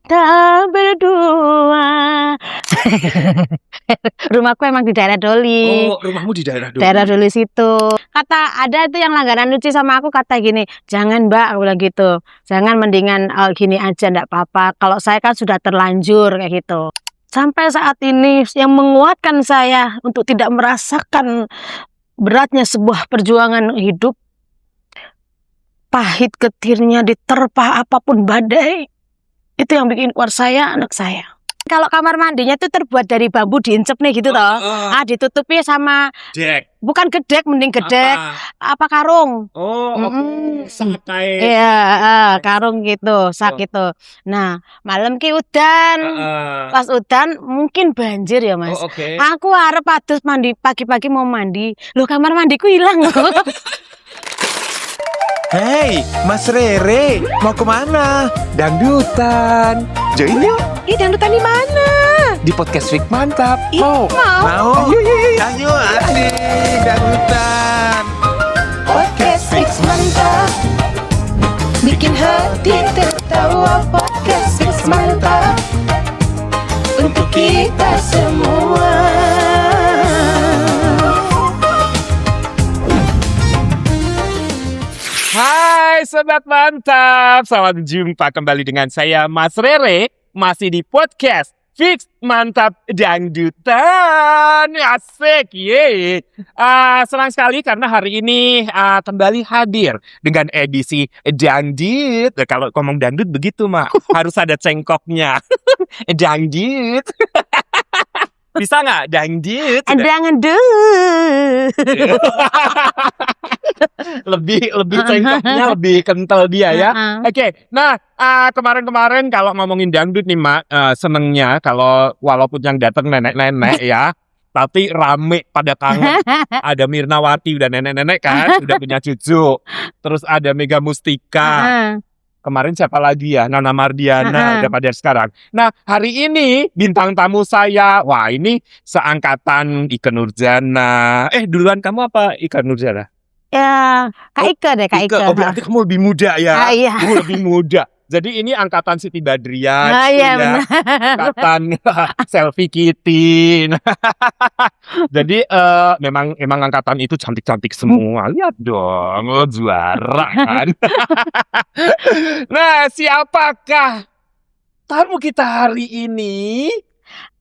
kita berdua. Rumahku emang di daerah Doli. Oh, rumahmu di daerah Doli. Daerah Doli situ. Kata ada itu yang langganan lucu sama aku, kata gini, jangan Mbak, aku bilang gitu. Jangan, mendingan gini aja, enggak apa-apa. Kalau saya kan sudah terlanjur kayak gitu. Sampai saat ini yang menguatkan saya untuk tidak merasakan beratnya sebuah perjuangan hidup, pahit getirnya diterpa apapun badai, itu yang bikin kuat saya, anak saya. Kalau kamar mandinya itu terbuat dari bambu diincep nih gitu toh. Ditutupi sama Dek. bukan gedek, mending gedek apa karung. Oh, oke. Sakai. Iya, karung gitu, sak gitu. Nah, malam ki udan. Pas udan mungkin banjir ya, Mas. Oh, oke. Aku arep adus mandi, pagi-pagi mau mandi. Loh, kamar mandiku hilang loh. Hei, Mas Rere, mau kemana? Dangdutan. Join yuk. Ih, dangdutan di mana? Di podcast Fix Mantap. Ih, mau. Mau? Ayo, asik dangdutan. Podcast Fix Mantap, bikin hati tertawa. Podcast Fix Mantap, untuk kita semua. Hai Sobat Mantap, selamat jumpa kembali dengan saya Mas Rere, masih di podcast Fix Mantap Dangdutan. Asik, ye. Senang sekali karena hari ini kembali hadir dengan edisi Dangdut. Kalau ngomong dangdut begitu Mak, harus ada cengkoknya. Dangdut. Bisa nggak dangdut? Dangdut. lebih cengkoknya lebih kental dia ya. Oke. Nah, kemarin kalau ngomongin dangdut nih Mak, senengnya kalau walaupun yang datang nenek-nenek ya, tapi rame pada kangen. Ada Mirnawati, udah nenek-nenek kan, udah punya cucu. Terus ada Mega Mustika. Kemarin siapa lagi ya? Nana Mardiana, udah pada sekarang. Nah, hari ini bintang tamu saya, wah ini seangkatan Ikke Nurjana. Duluan kamu apa Ikke Nurjana? Ya, Kak Ike deh, Kak Ike. Oh, berarti kamu lebih muda ya? Iya. Kamu lebih muda. Jadi ini angkatan Siti Badriah, Iya, ya. Angkatan Selfie Kitty. Jadi memang angkatan itu cantik-cantik semua. Lihat dong, juara kan. Nah, siapakah tamu kita hari ini?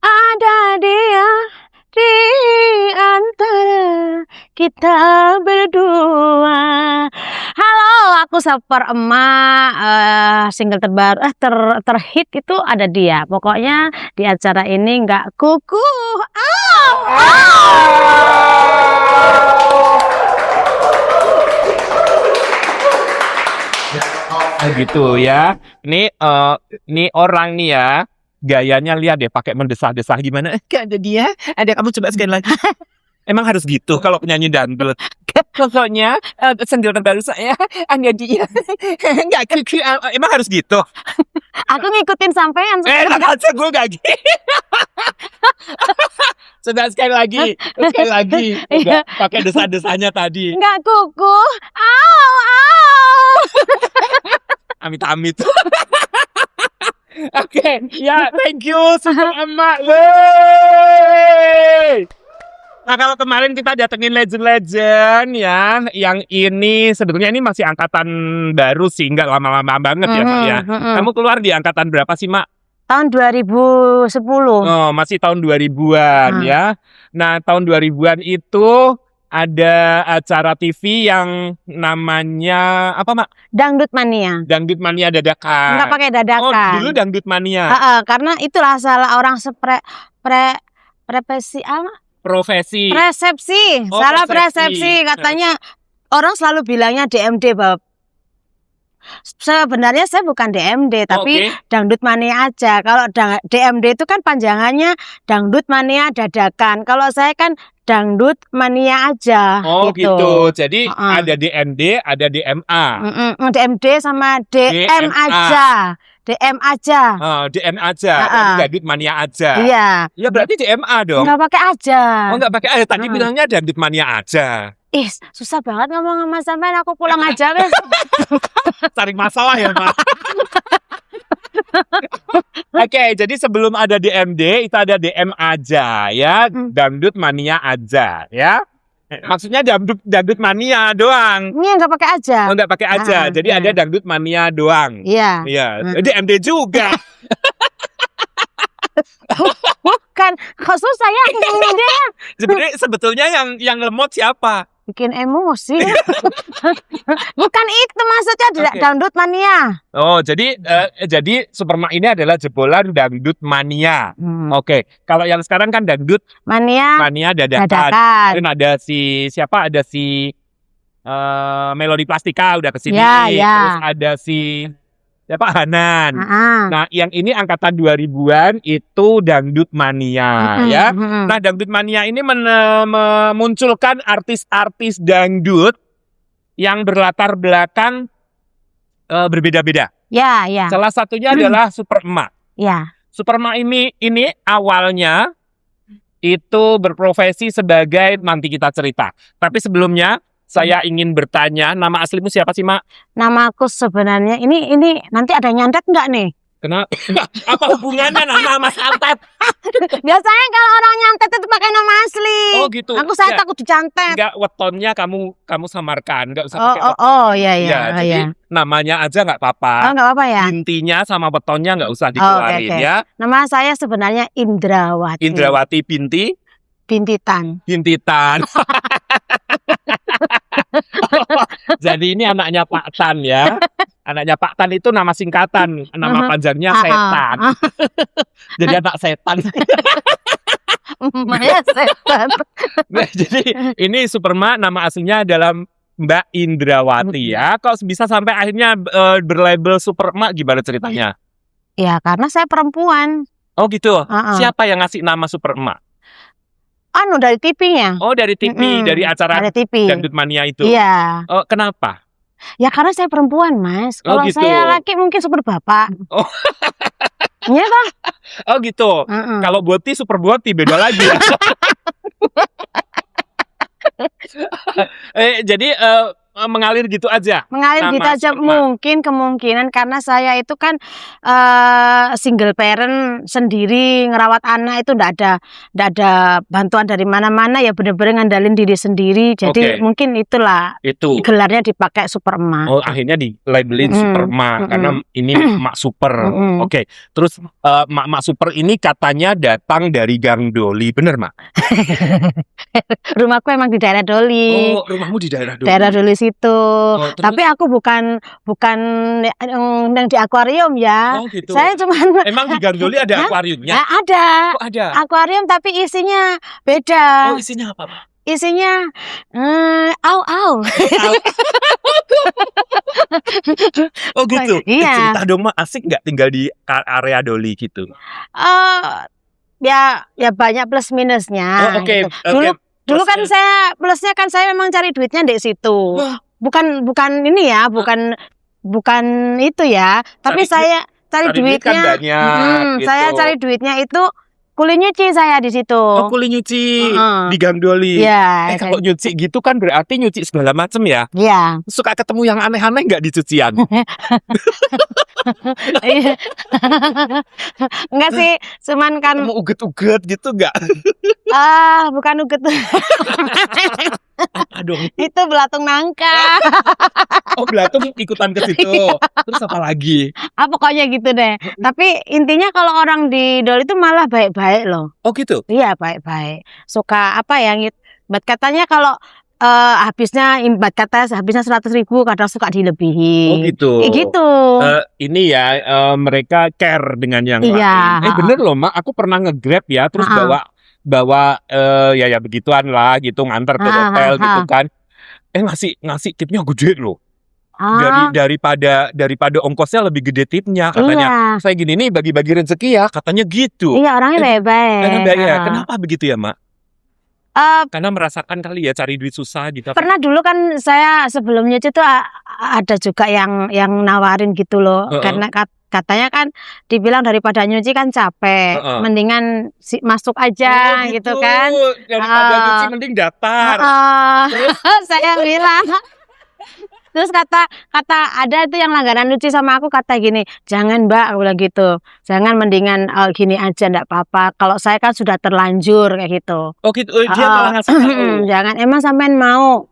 Ada dia di antara kita berdua. Halo, aku Super Emak. Single terbaru terhit itu ada dia. Pokoknya di acara ini nggak kukuh. Gitu ya. Ini orang nih ya. Gayanya lihat deh, pakai mendesah-desah gimana? Gak ada dia. Ada, kamu coba sekali lagi. Emang harus gitu kalau penyanyi dangdut. Pokoknya single terbaru saya ada dia. Enggak, emang harus gitu. Aku ngikutin sampean. Aja gue gak gitu. Sudah sekali lagi. Enggak pakai desah-desahnya tadi. Enggak kukuh. Amit-amit. Oke, ya, thank you Super Emak. Wey. Nah, kalau kemarin kita datengin legend-legend ya, yang ini sebetulnya ini masih angkatan baru sih, nggak lama-lama banget ya Mak ya. Kamu keluar di angkatan berapa sih Mak? Tahun 2010. Oh, masih tahun 2000-an ya. Nah, tahun 2000-an itu ada acara TV yang namanya apa Mak? Dangdut Mania. Dangdut Mania dadakan. Enggak pakai dadakan. Oh, dulu Dangdut Mania. Karena itulah salah orang persepsi. Salah persepsi. Katanya orang selalu bilangnya DMD, Bab. Sebenarnya saya bukan DMD, tapi Dangdut Mania aja. Kalau DMD itu kan panjangannya Dangdut Mania Dadakan. Kalau saya kan Dangdut Mania aja. Oh gitu. Jadi ada DMD, ada DMA. DMD sama DM aja. DM aja. DM aja. Dangdut Mania aja. Iya. Ya berarti DMA dong. Enggak pakai aja. Oh enggak pakai aja. Tadi bilangnya Dangdut Mania aja. Susah banget ngomong sama sampean, aku pulang aja wes. Cari masalah ya, Pak. Oke, jadi sebelum ada DMD itu ada DM aja ya, dangdut mania aja ya. Maksudnya dangdut mania doang. Ini nggak pakai aja. Oh, nggak pakai aja. Jadi iya. ada dangdut mania doang. Iya. Iya. DMD juga. Bukan, kok susah ya dia. Sebenarnya sebetulnya yang lemot siapa? Bikin emosi. Bukan itu maksudnya Oke. dangdut mania. Oh, jadi Superma ini adalah jebolan dangdut mania. Oke, kalau yang sekarang kan dangdut Mania mania dadakan. dadakan. Dan ada siapa? Ada si Melody Plastika udah kesini. Ya, ya. Terus ada si siapa? Hanan. Nah, yang ini angkatan 2000-an itu dangdut mania ya. Nah, dangdut mania ini memunculkan artis-artis dangdut yang berlatar belakang berbeda-beda. Ya, ya. Salah satunya adalah Superma. Ya. Superma ini awalnya itu berprofesi sebagai, nanti kita cerita. Tapi sebelumnya saya ingin bertanya, nama aslimu siapa sih, Mak? Nama aku sebenarnya ini nanti ada nyantet nggak nih? Kenapa? Apa hubungannya nama santet? Biasanya kalau orang nyantet itu pakai nama asli. Oh gitu. Saya takut dicantet. Enggak, wetonnya kamu samarkan, enggak usah pakai weton. Iya. Jadi namanya aja enggak apa-apa. Oh, nggak apa-apa ya. Intinya sama wetonnya enggak usah dikeluarin oke. ya. Nama saya sebenarnya Indrawati. Indrawati Bintitan. Bintitan. Jadi ini anaknya Pak Tan ya. Anaknya Pak Tan itu nama singkatan, nama panjangnya Setan. Jadi anak setan. Maya setan. Nah, jadi ini Superma nama aslinya adalah Mbak Indrawati ya. Kok bisa sampai akhirnya berlabel Superma, gimana ceritanya? Ya karena saya perempuan. Oh gitu. Siapa yang ngasih nama Superma? Dari TV-nya. Oh dari TV, dari acara TV. Dangdut Mania itu. Iya. Oh kenapa? Ya karena saya perempuan, Mas. Oh, Kalau gitu. saya laki mungkin super bapak. Oh. Iya toh? Oh gitu. Kalau Boti super Boti beda lagi ya. Jadi mengalir gitu aja. Mengalir gitu aja. Mungkin kemungkinan karena saya itu kan single parent sendiri, ngerawat anak itu ndak ada bantuan dari mana-mana, ya bener-bener ngandalin diri sendiri. Jadi mungkin itulah itu gelarnya dipakai Superma. Oh akhirnya di labelin Superma karena ini Mak Super. Oke. Terus Mak Super ini katanya datang dari Gang Doli, bener Mak? Rumahku emang di daerah Doli. Oh rumahmu di daerah Doli. Daerah Doli situ. Tapi aku bukan yang di akuarium ya. Oh gitu. Saya cuman emang di Gang Doli ada akuariumnya? Ada. Oh, ada. Akuarium tapi isinya beda. Oh isinya apa, Pak? Isinya au. Oh gitu. Iya. Cerita dong Mak, asik nggak tinggal di area Doli gitu? Ya banyak plus minusnya. Oh, oke. Gitu. Dulu kan saya plusnya kan saya memang cari duitnya di situ. Bukan ini ya, bukan itu ya. Tapi saya cari duitnya. Kan banyak, gitu. Saya cari duitnya itu kuli nyuci saya di situ. Oh, kuli nyuci di Gang Doli. Iya. Kalau nyuci gitu kan berarti nyuci segala macam ya. Iya. Suka ketemu yang aneh-aneh nggak di cucian? Enggak sih, cuman kan kamu uget-uget gitu nggak? Bukan uget. Aduh. Itu belatung nangka. Oh, belatung ikutan ke situ. Terus apa lagi? Pokoknya gitu deh. Tapi intinya kalau orang di Doli itu malah baik-baik loh. Oh gitu? Iya, baik-baik. Suka katanya kalau habisnya 100.000, kadang suka dilebihi. Oh gitu. Gitu. Ini ya mereka care dengan yang lain. Bener loh Mak, aku pernah nge-grab ya, terus bawa ya begituan lah gitu, nganter ke hotel gitu kan. Ngasih tipnya gede loh. Daripada ongkosnya lebih gede tipnya katanya. Saya gini nih bagi-bagi rezeki ya, katanya gitu. Iya, orangnya baik-baik. Kenapa begitu ya Mak? Karena merasakan kali ya cari duit susah gitu. Pernah dulu kan saya sebelumnya itu ada juga yang nawarin gitu loh. Karena katanya kan dibilang daripada nyuci kan capek, mendingan masuk aja gitu kan. Daripada nyuci mending daftar. Saya bilang Terus kata ada itu yang langganan nyuci sama aku kata gini, jangan Mbak, aku bilang gitu, jangan mendingan gini aja ndak apa-apa. Kalau saya kan sudah terlanjur kayak gitu. Oh gitu, dia malah ngasih tahu. Jangan, emang sampean mau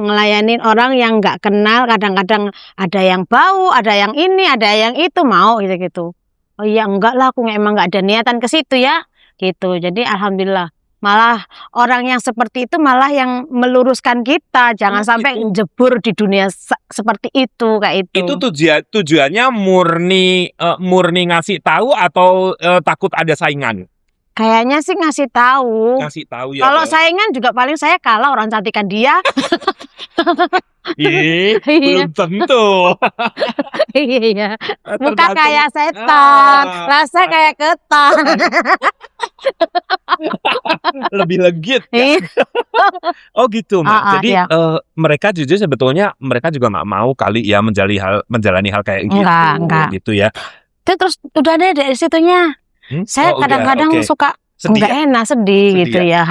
ngelayanin orang yang nggak kenal, kadang-kadang ada yang bau, ada yang ini, ada yang itu, mau gitu-gitu. Oh iya enggak lah, aku emang nggak ada niatan ke situ ya, gitu. Jadi alhamdulillah. Malah orang yang seperti itu malah yang meluruskan kita, jangan sampai jebur di dunia seperti itu kayak itu. Itu tujuannya murni ngasih tahu atau takut ada saingan? Kayaknya sih ngasih tahu. Ngasih tahu ya. Kalau saingan juga paling saya kalah orang cantikan dia. Belum tentu. Iya. Muka Tergantung. kayak setan, rasa kayak ketan. Lebih legit. Oh gitu, Mak. Jadi iya. mereka jujur sebetulnya mereka juga nggak mau kali ya menjalani hal kayak gitu. Enggak. Gitu ya. Terus udah deh dari situnya. Saya kadang-kadang suka nggak enak, sedih gitu ya.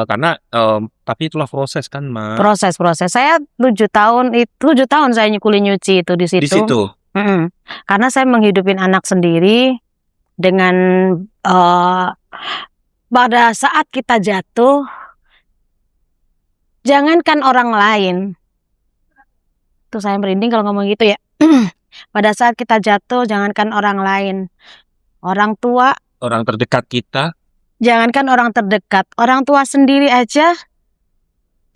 Karena tapi itulah proses kan, Mak. Proses. Saya 7 tahun saya nyuci itu di situ. Di situ. Karena saya menghidupin anak sendiri dengan pada saat kita jatuh, jangankan orang lain. Tuh saya merinding kalau ngomong gitu ya. Pada saat kita jatuh, jangankan orang lain. Orang tua, Orang terdekat kita. jangankan orang terdekat, orang tua sendiri aja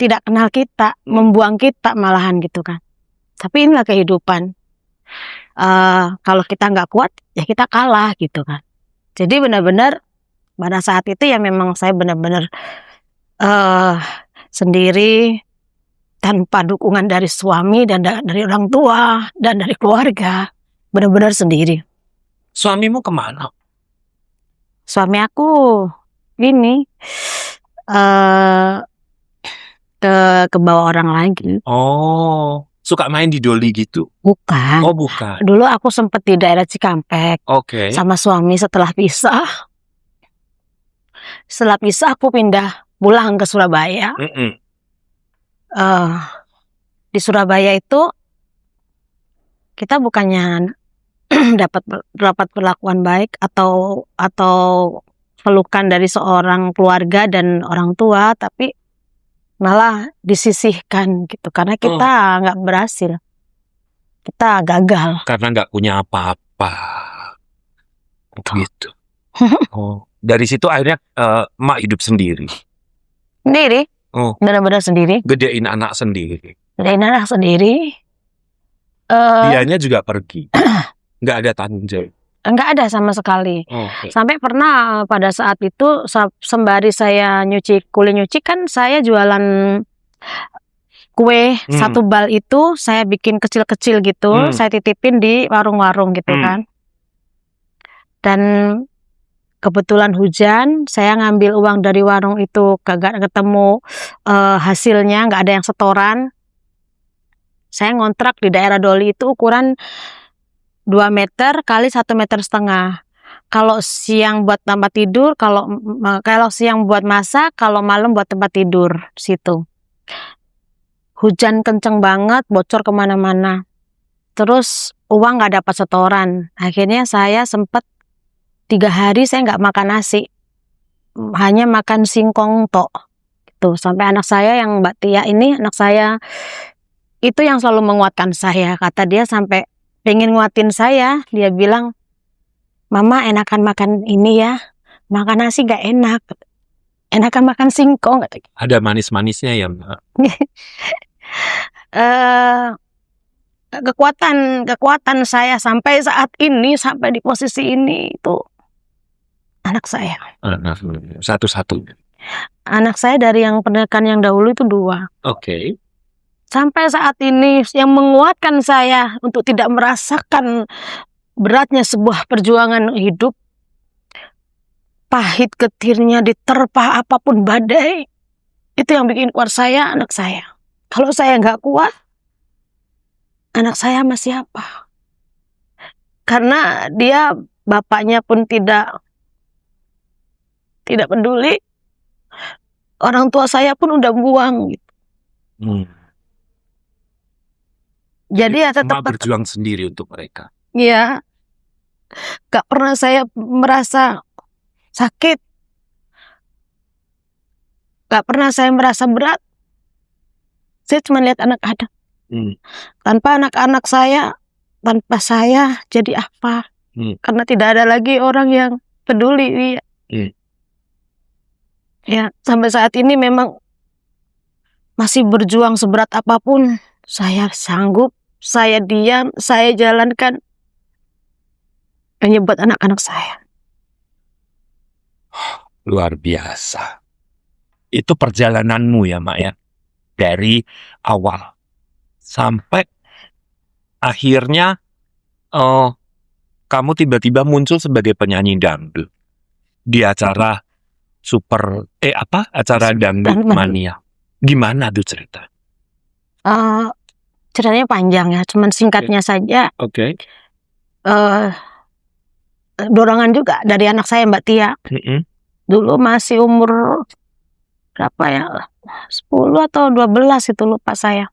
tidak kenal kita, membuang kita malahan gitu kan. Tapi inilah kehidupan. Kalau kita nggak kuat, ya kita kalah gitu kan. Jadi benar-benar pada saat itu ya memang saya benar-benar sendiri, tanpa dukungan dari suami dan dari orang tua dan dari keluarga, benar-benar sendiri. Suamimu kemana? Suami aku ini ke bawah orang lagi. Oh, suka main di doli gitu? Bukan. Oh, bukan. Dulu aku sempat di daerah Cikampek sama suami setelah pisah. Setelah pisah aku pindah pulang ke Surabaya. Di Surabaya itu kita bukannya dapat perlakuan baik atau pelukan dari seorang keluarga dan orang tua, tapi malah disisihkan gitu karena kita nggak berhasil, kita gagal karena nggak punya apa-apa gitu. Dari situ akhirnya Mak hidup sendiri. Benar-benar sendiri, gedein anak sendiri. Dianya juga pergi. Nggak ada tanggung jawab. Nggak ada sama sekali. Sampai pernah pada saat itu sembari saya kuliah nyuci kan saya jualan kue. 1 bal itu saya bikin kecil-kecil gitu, saya titipin di warung-warung gitu kan. Dan kebetulan hujan, saya ngambil uang dari warung itu kagak ketemu hasilnya, nggak ada yang setoran. Saya ngontrak di daerah Doli itu ukuran 2 meter kali 1,5 meter. Kalau siang buat tempat tidur, kalau siang buat masak, kalau malam buat tempat tidur situ. Hujan kenceng banget, bocor kemana-mana. Terus uang nggak dapat setoran. Akhirnya saya sempat 3 hari saya nggak makan nasi, hanya makan singkong tok. Gitu. Sampai anak saya yang Mbak Tia ini, anak saya itu yang selalu menguatkan saya. Kata dia sampai pengen nguatin saya, dia bilang, Mama enakan makan ini ya, makan nasi gak enak, enakan makan singkong. Ada manis-manisnya ya, Mbak. Kekuatan saya sampai saat ini, sampai di posisi ini itu anak saya. Satu-satu. Anak saya dari yang pernikahan yang dahulu itu 2. Sampai saat ini yang menguatkan saya untuk tidak merasakan beratnya sebuah perjuangan hidup, pahit getirnya diterpa apapun badai, itu yang bikin kuat saya, anak saya. Kalau saya nggak kuat, anak saya sama siapa? Karena dia bapaknya pun tidak peduli, orang tua saya pun udah buang gitu. Jadi ya tetap Emak berjuang sendiri untuk mereka. ya, gak pernah saya merasa sakit, gak pernah saya merasa berat. Saya cuma lihat anak-anak. Tanpa anak-anak saya, tanpa saya jadi apa? Karena tidak ada lagi orang yang peduli. Ya, sampai saat ini memang masih berjuang seberat apapun. Saya sanggup, saya diam, saya jalankan hanya buat anak-anak saya. Luar biasa. Itu perjalananmu ya, Mak ya. Dari awal sampai akhirnya kamu tiba-tiba muncul sebagai penyanyi dangdut di acara acara dangdut mania. Gimana tuh cerita? Ceritanya panjang ya, cuman singkatnya saja. Oke. Dorongan juga dari anak saya, Mbak Tia. Dulu masih umur berapa ya? 10 atau 12 itu, lupa saya.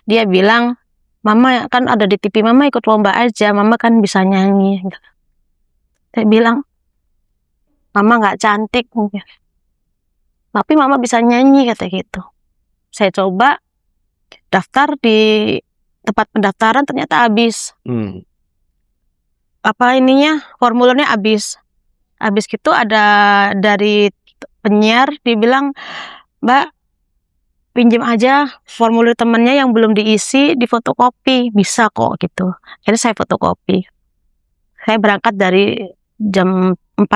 Dia bilang, Mama kan ada di TV, Mama ikut lomba aja, Mama kan bisa nyanyi. Saya bilang, Mama gak cantik mungkin, tapi Mama bisa nyanyi, kata gitu. Saya coba daftar di tempat pendaftaran, ternyata habis. Formulirnya habis gitu. Ada dari penyiar, dibilang, Mbak, pinjem aja formulir temennya yang belum diisi, di fotokopi, bisa kok gitu. Akhirnya saya fotokopi. Saya berangkat dari jam 4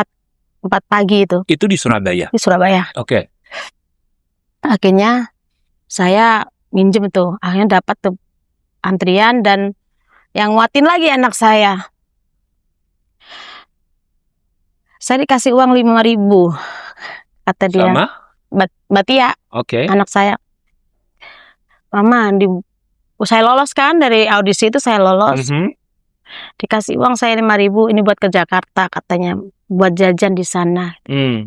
pagi itu. Itu di Surabaya? Di Surabaya. Oke. Akhirnya saya minjem tuh, akhirnya dapat tuh antrian, dan yang nguatin lagi anak saya. Saya dikasih uang 5.000, kata dia. Sama? Mbak Tia, anak saya. Mama, saya lolos kan, dari audisi itu saya lolos. Dikasih uang saya 5.000, ini buat ke Jakarta katanya, buat jajan di sana.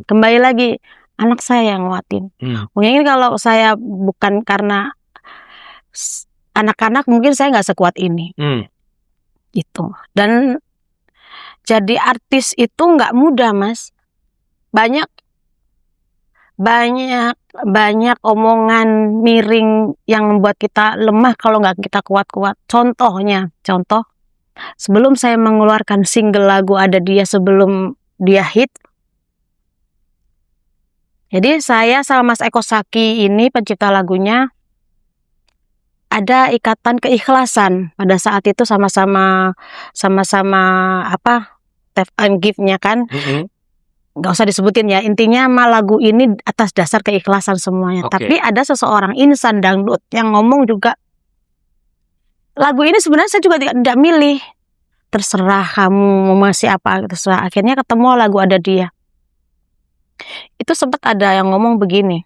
Kembali lagi, anak saya yang nguatin. Mungkin kalau saya bukan karena anak-anak, mungkin saya nggak sekuat ini. Gitu. Dan jadi artis itu nggak mudah, Mas. Banyak omongan miring yang membuat kita lemah kalau nggak kita kuat-kuat. Contoh, sebelum saya mengeluarkan single lagu Ada Dia, sebelum dia hit, jadi saya sama Mas Eko Saki ini, pencipta lagunya, ada ikatan keikhlasan pada saat itu, sama-sama Tap and Give-nya kan. Nggak usah disebutin ya, intinya lagu ini atas dasar keikhlasan semuanya. Tapi ada seseorang insan dangdut yang ngomong juga, lagu ini sebenarnya saya juga tidak milih, terserah kamu mau ngasih apa, terserah. Akhirnya ketemu lagu Ada Dia. Itu sempat ada yang ngomong begini,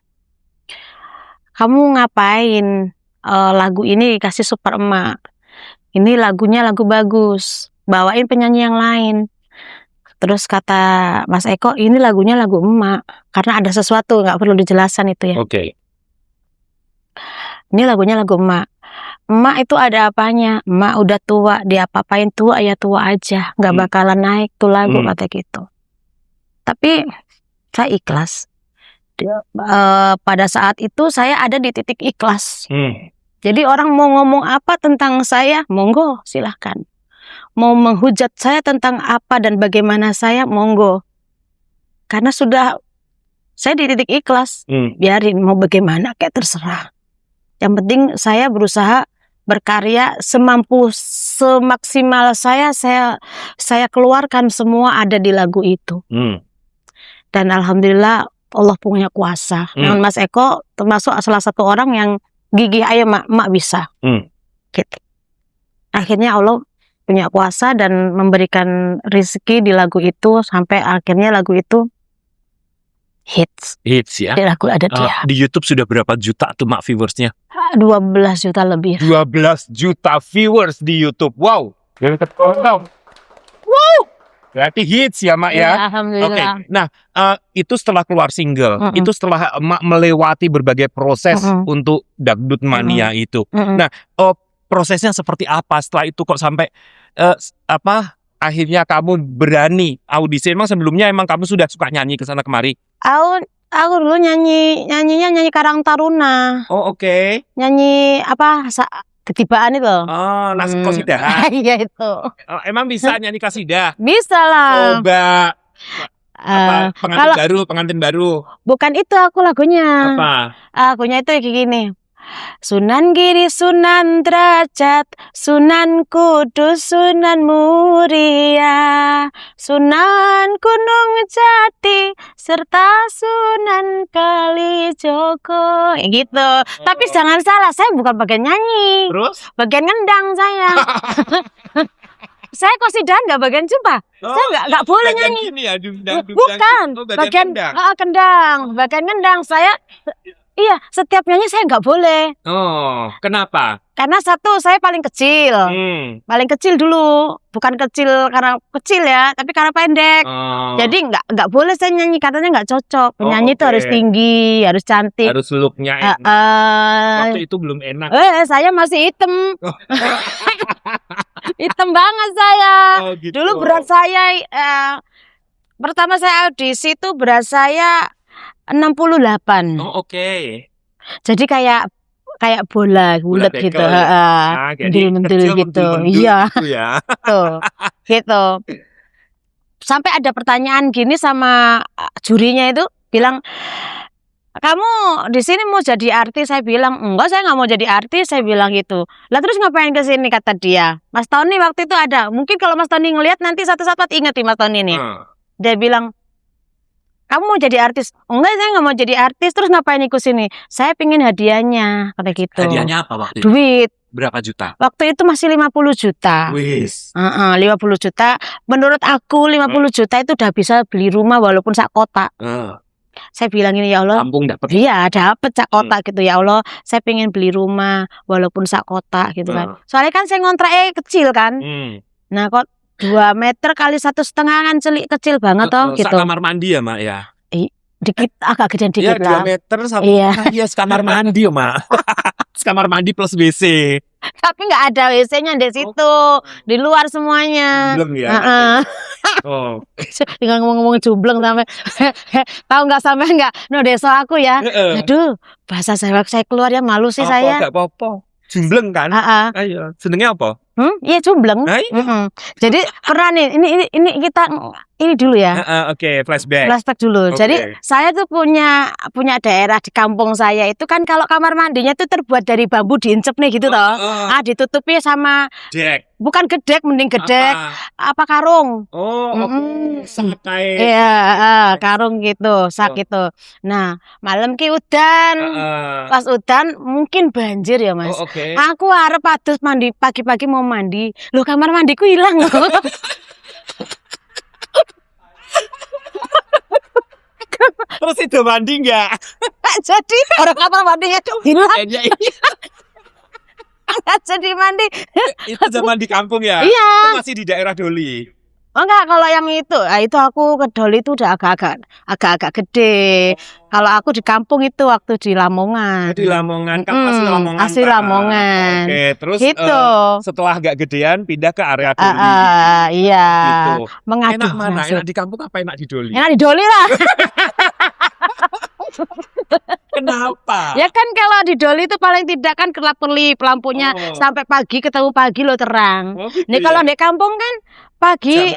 kamu ngapain lagu ini kasih super emak, ini lagunya lagu bagus, bawain penyanyi yang lain. Terus kata Mas Eko, ini lagunya lagu emak, karena ada sesuatu, nggak perlu dijelasin itu ya. Ini lagunya lagu emak. Emak itu ada apanya? Emak udah tua, diapa-apain tua ya tua aja, nggak bakalan naik tuh lagu, kata gitu. Tapi saya ikhlas. Pada saat itu saya ada di titik ikhlas. Jadi orang mau ngomong apa tentang saya, monggo silahkan. Mau menghujat saya tentang apa dan bagaimana saya, monggo. Karena sudah saya di titik ikhlas, biarin mau bagaimana kayak terserah. Yang penting saya berusaha berkarya semaksimal saya keluarkan semua ada di lagu itu. Dan alhamdulillah Allah punya kuasa. Mas Eko termasuk salah satu orang yang gigih, ayo mak bisa. Gitu. Akhirnya Allah punya kuasa dan memberikan rezeki di lagu itu, sampai akhirnya lagu itu hits ya. Di lagu Ada Dia. Di YouTube sudah berapa juta tuh Mak viewersnya? 12 juta lebih. 12 juta viewers di YouTube. Wow. Berarti hits ya Mak ya. Alhamdulillah. Nah, itu setelah keluar single, itu setelah Mak melewati berbagai proses untuk dangdut mania itu. Nah, prosesnya seperti apa setelah itu kok sampai akhirnya kamu berani audisi? Emang sebelumnya kamu sudah suka nyanyi ke sana kemari? Aku dulu nyanyi Karang Taruna. Oh, oke. Nyanyi ketibaan itu. Oh, naskah qasidah. Iya itu. Oh, emang bisa nyanyi kasidah? Bisa lah. Coba. Pengantin baru. Bukan itu aku lagunya. Apa? Lagunya itu kayak gini. Sunan Giri, Sunan Derajat, Sunan Kudus, Sunan Muria, Sunan Gunung Jati, serta Sunan Kalijogo, gitu. Tapi jangan salah, saya bukan bagian nyanyi. Terus? Bagian ngendang saya. Saya qasidah nggak bagian jumpa. Saya nggak boleh nyanyi. Gini ya, Bukan. Bagian kendang. Bagian kendang saya. Iya, setiap nyanyi saya nggak boleh. Oh, kenapa? Karena satu, saya paling kecil. Paling kecil dulu. Bukan kecil karena kecil ya, tapi karena pendek. Jadi nggak boleh saya nyanyi, katanya nggak cocok. Penyanyi itu harus tinggi, harus cantik. Harus looknya enak. Waktu itu belum enak. Saya masih hitam. Hitam banget saya. Oh, gitu. Dulu berat saya, pertama saya audisi itu berat saya 68. Oh, oke. Jadi kayak bola bulat gitu. Mendil-mendil gitu. Iya. Gitu ya. Gitu. Sampai ada pertanyaan gini sama jurinya itu, bilang, "Kamu di sini mau jadi artis?" Saya bilang, "Enggak, saya nggak mau jadi artis." Saya bilang gitu. Lah terus ngapain ke sini, kata dia. Mas Tony waktu itu ada. Mungkin kalau Mas Tony ngelihat nanti satu saat inget nih Mas Tony nih. Dia bilang, "Kamu mau jadi artis?" "Enggak, saya nggak mau jadi artis." "Terus ngapain ikut sini?" "Saya pingin hadiahnya," kata gitu. Hadiahnya apa waktu itu? Duit. Berapa juta? Waktu itu masih 50 juta. Wis. 50 juta. Menurut aku 50 juta itu udah bisa beli rumah walaupun sak kotak. Saya bilang ini, ya Allah. Kampung dapat. Iya, dapat sak kotak gitu, ya Allah. Saya pengen beli rumah walaupun sak kotak gitu kan. Soalnya kan saya ngontraknya kecil kan. Nah kok 2 meter kali 1,5 kan kecil banget toh gitu. Kamar mandi ya, Mak ya? Dikit, agak gedean dikit lah. 2 meter sama. Iya. Kamar mandi ya, Mak. Kamar mandi plus WC. Tapi nggak ada WC-nya di situ, di luar semuanya. Belum ya? Oh. Tinggal ngomong-ngomong jumbleng sampai tahu nggak sampai nggak? No desa aku ya. Aduh, bahasa saya keluar ya, malu sih saya. Nggak apa-apa. Jumbleng kan? Ayo, senengnya apa? Iya jumbleng. Jadi pernah nih, ini kita ini dulu ya. Oke, flashback. Flashback dulu. Jadi saya tuh punya daerah di kampung saya itu kan kalau kamar mandinya tuh terbuat dari bambu diincep nih gitu toh. Ditutupi sama dek. Bukan gedek, mending gedek. Apa karung? Oh, sakai. Iya, karung gitu, sak gitu. Nah, malam ki udan. Pas udan mungkin banjir ya, Mas. Aku arep adus mandi pagi-pagi mau mandi. Loh, kamar mandiku hilang loh. Terus itu mandi nggak? Jadi orang kamar mandinya hilang. Jadi mandi. Itu zaman di kampung ya? Iya. Itu masih di daerah Doli. Oh enggak, kalau yang itu aku ke Doli itu udah agak gede. Kalau aku di kampung itu waktu di Lamongan. Di Lamongan, kan asli Lamongan. Asli Lamongan. Oke, terus gitu. Setelah agak gedean pindah ke area Doli. Iya. Gitu. Mengadu enak mana? masuk. Enak di kampung apa enak di Doli? Enak di Doli lah. Kenapa? Ya kan kalau di Doli itu paling tidak kan kelap-kelip lampunya sampai pagi, ketemu pagi lo terang. Nih kalau di kampung kan pagi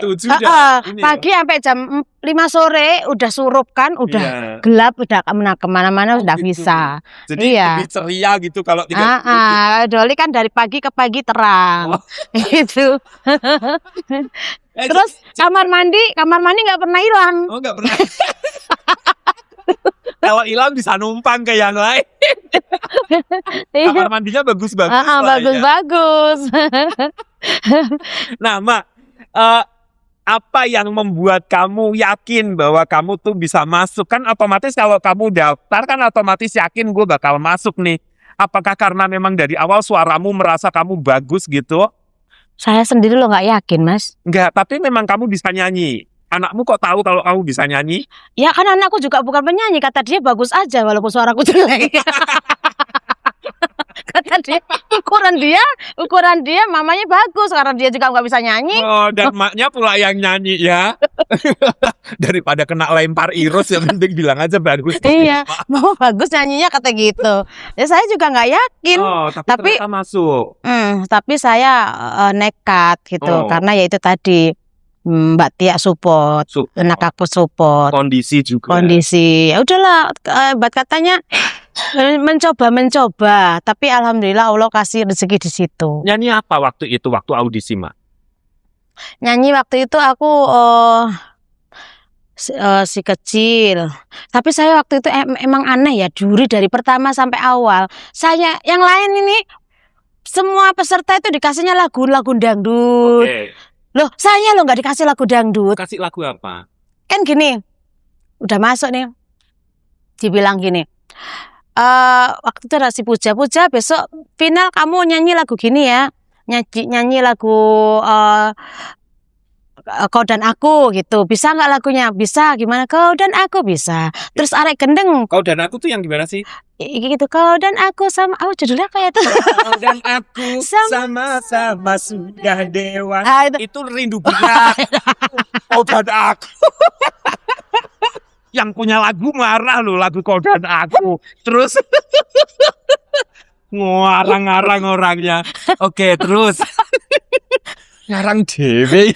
pagi sampai jam 5 sore udah surup kan, udah gelap, udah kemana-mana udah bisa. Jadi lebih ceria gitu kalau tidak. Doli kan dari pagi ke pagi terang. Gitu. Terus kamar mandi nggak pernah hilang. Oh, nggak pernah. Kalau hilang bisa numpang ke yang lain. Kamar mandinya bagus-bagus. Bagus-bagus. Nah, Mak, apa yang membuat kamu yakin bahwa kamu tuh bisa masuk? Kan otomatis kalau kamu daftar kan otomatis yakin gue bakal masuk nih. Apakah karena memang dari awal suaramu merasa kamu bagus gitu? Saya sendiri loh nggak yakin, Mas. Enggak, tapi memang kamu bisa nyanyi. Anakmu kok tahu kalau kamu bisa nyanyi? Ya kan anakku juga bukan penyanyi, kata dia bagus aja walaupun suaraku jelek. kata dia. Ukuran dia mamanya bagus karena dia juga nggak bisa nyanyi. Oh, dan maknya pula yang nyanyi ya. Daripada kena lempar iris yang penting bilang aja bagus. Iya, mama bagus nyanyinya kata gitu. Ya saya juga nggak yakin. Oh, tapi ternyata masuk. Tapi saya nekat gitu karena ya itu tadi Mbak Tia support, anak aku support. Kondisi juga. Ya udahlah, Mbak katanya mencoba, tapi alhamdulillah Allah kasih rezeki di situ. Nyanyi apa waktu itu, waktu audisi, Mak? Nyanyi waktu itu aku si kecil. Tapi saya waktu itu emang aneh ya, juri dari pertama sampai awal. Saya yang lain ini semua peserta itu dikasihnya lagu-lagu dangdut. Loh, saya nggak dikasih lagu dangdut. Kasih lagu apa? Kan gini, udah masuk nih, dibilang gini, waktu itu ada si Puja, besok final kamu nyanyi lagu gini ya, nyanyi lagu Kau dan Aku gitu. Bisa nggak lagunya? Bisa. Gimana? Kau dan Aku bisa. Terus arek gendeng. Kau dan Aku tuh yang gimana sih? Gitu. Kau dan Aku sama. Oh, judulnya apa ya tuh? Kau dan Aku sama-sama sudah dewasa. Itu Rindu Berat. Kau dan Aku. Yang punya lagu marah loh, lagu Kau dan Aku. Terus ngarang-ngarang orangnya. Oke, terus ngarang dewe.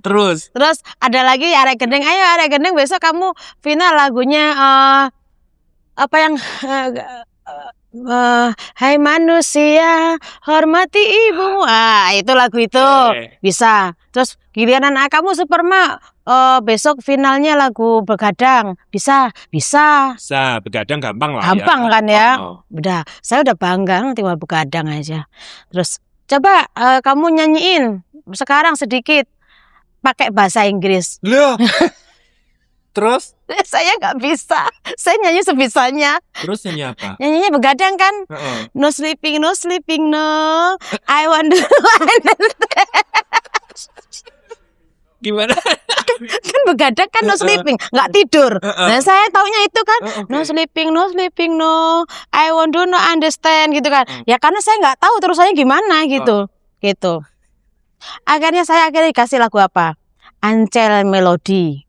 Terus ada lagi arek gendeng. Ayo arek gendeng, besok kamu final lagunya apa yang Hai manusia hormati ibumu. Itu lagu itu bisa. Terus giliran anak kamu Superma, besok finalnya lagu Begadang. Bisa. Begadang gampang lah. Gampang ya. Kan ya. Udah, saya udah bangga tinggal Begadang aja. Terus coba kamu nyanyiin sekarang sedikit pakai bahasa Inggris. Loh. Terus? Saya nggak bisa. Saya nyanyi sebisanya. Terus nyanyi apa? Nyanyinya Begadang kan? No sleeping, no. I want to Gimana? Kan Begadang kan no sleeping, nggak tidur. Nah saya taunya itu kan no sleeping, no. I want to no understand gitu kan. Ya karena saya nggak tahu terusannya gimana gitu. Akhirnya saya dikasih lagu apa? Ancel Melodi.